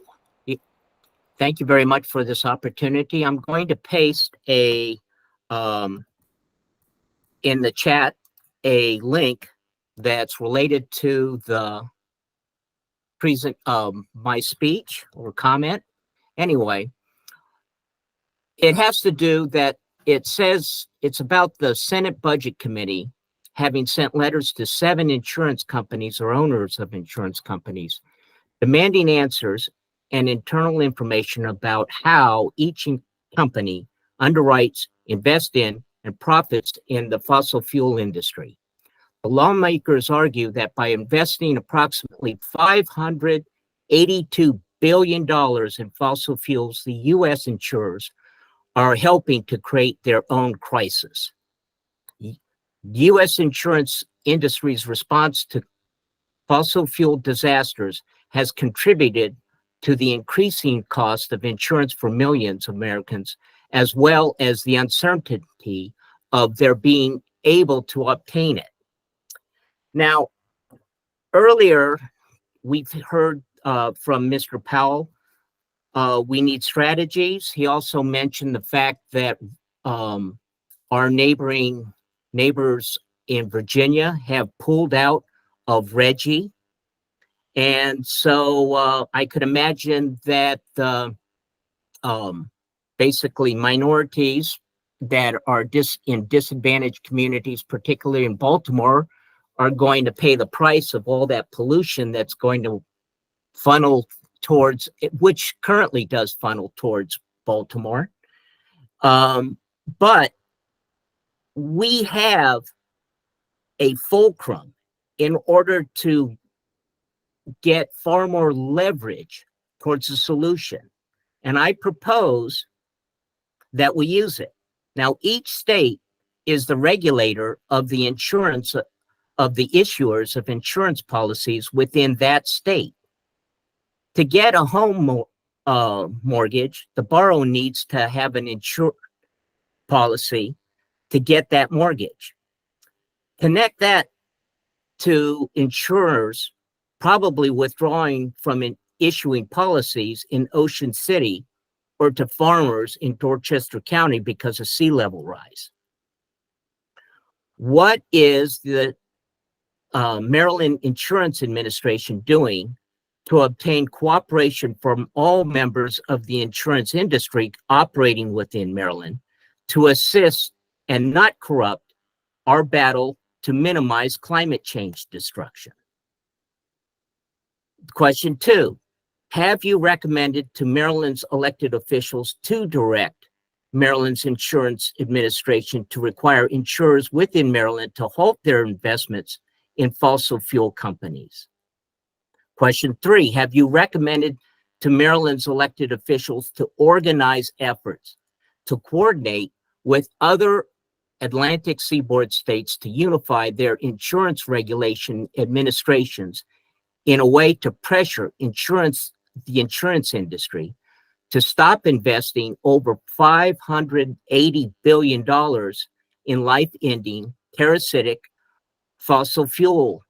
S6: Thank you very much for this opportunity. I'm going to paste in the chat a link that's related to the my speech or comment. Anyway, it has to do that it says it's about the Senate Budget Committee having sent letters to 7 insurance companies or owners of insurance companies demanding answers and internal information about how each company underwrites, invests in, and profits in the fossil fuel industry. The lawmakers argue that by investing approximately $582 billion in fossil fuels, the U.S. insurers are helping to create their own crisis. U.S. insurance industry's response to fossil fuel disasters has contributed to the increasing cost of insurance for millions of Americans, as well as the uncertainty of their being able to obtain it. Now, earlier, we've heard from Mr. Powell, we need strategies. He also mentioned the fact that our neighbors in Virginia have pulled out of RGGI. And so I could imagine that basically minorities that are in disadvantaged communities, particularly in Baltimore, are going to pay the price of all that pollution that's going to funnel towards, which currently does funnel towards Baltimore. But we have a fulcrum in order to get far more leverage towards a solution. And I propose that we use it. Now, each state is the regulator of the insurance of the issuers of insurance policies within that state. To get a home mortgage, the borrower needs to have an insurance policy to get that mortgage. Connect that to insurers probably withdrawing from issuing policies in Ocean City or to farmers in Dorchester County because of sea level rise. What is the Maryland Insurance Administration doing to obtain cooperation from all members of the insurance industry operating within Maryland to assist and not corrupt our battle to minimize climate change destruction. Question 2, have you recommended to Maryland's elected officials to direct Maryland's Insurance Administration to require insurers within Maryland to halt their investments in fossil fuel companies? Question 3, have you recommended to Maryland's elected officials to organize efforts to coordinate with other Atlantic seaboard states to unify their insurance regulation administrations in a way to pressure the insurance industry to stop investing over $580 billion in life-ending parasitic fossil fuel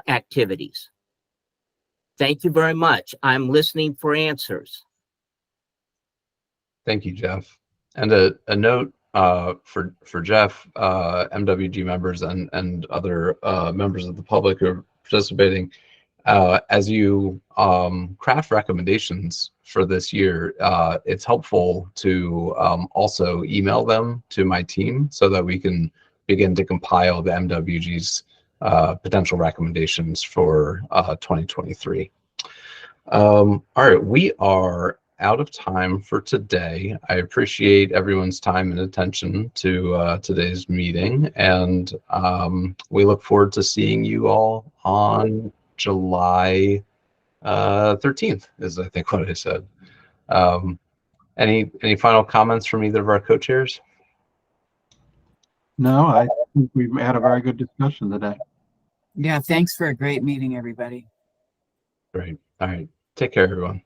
S6: activities? Thank you very much. I'm listening for answers.
S2: Thank you, Jeff. And a note for Jeff, MWG members and other members of the public who are participating, as you craft recommendations for this year, it's helpful to also email them to my team so that we can begin to compile the MWG's potential recommendations for 2023. All right, we are out of time for today. I appreciate everyone's time and attention to today's meeting, and we look forward to seeing you all on July 13th, is I think what I said. Any final comments from either of our co-chairs?
S5: No, I think we've had a very good discussion today.
S13: Yeah, thanks for a great meeting, everybody.
S2: Great. All right. Take care, everyone.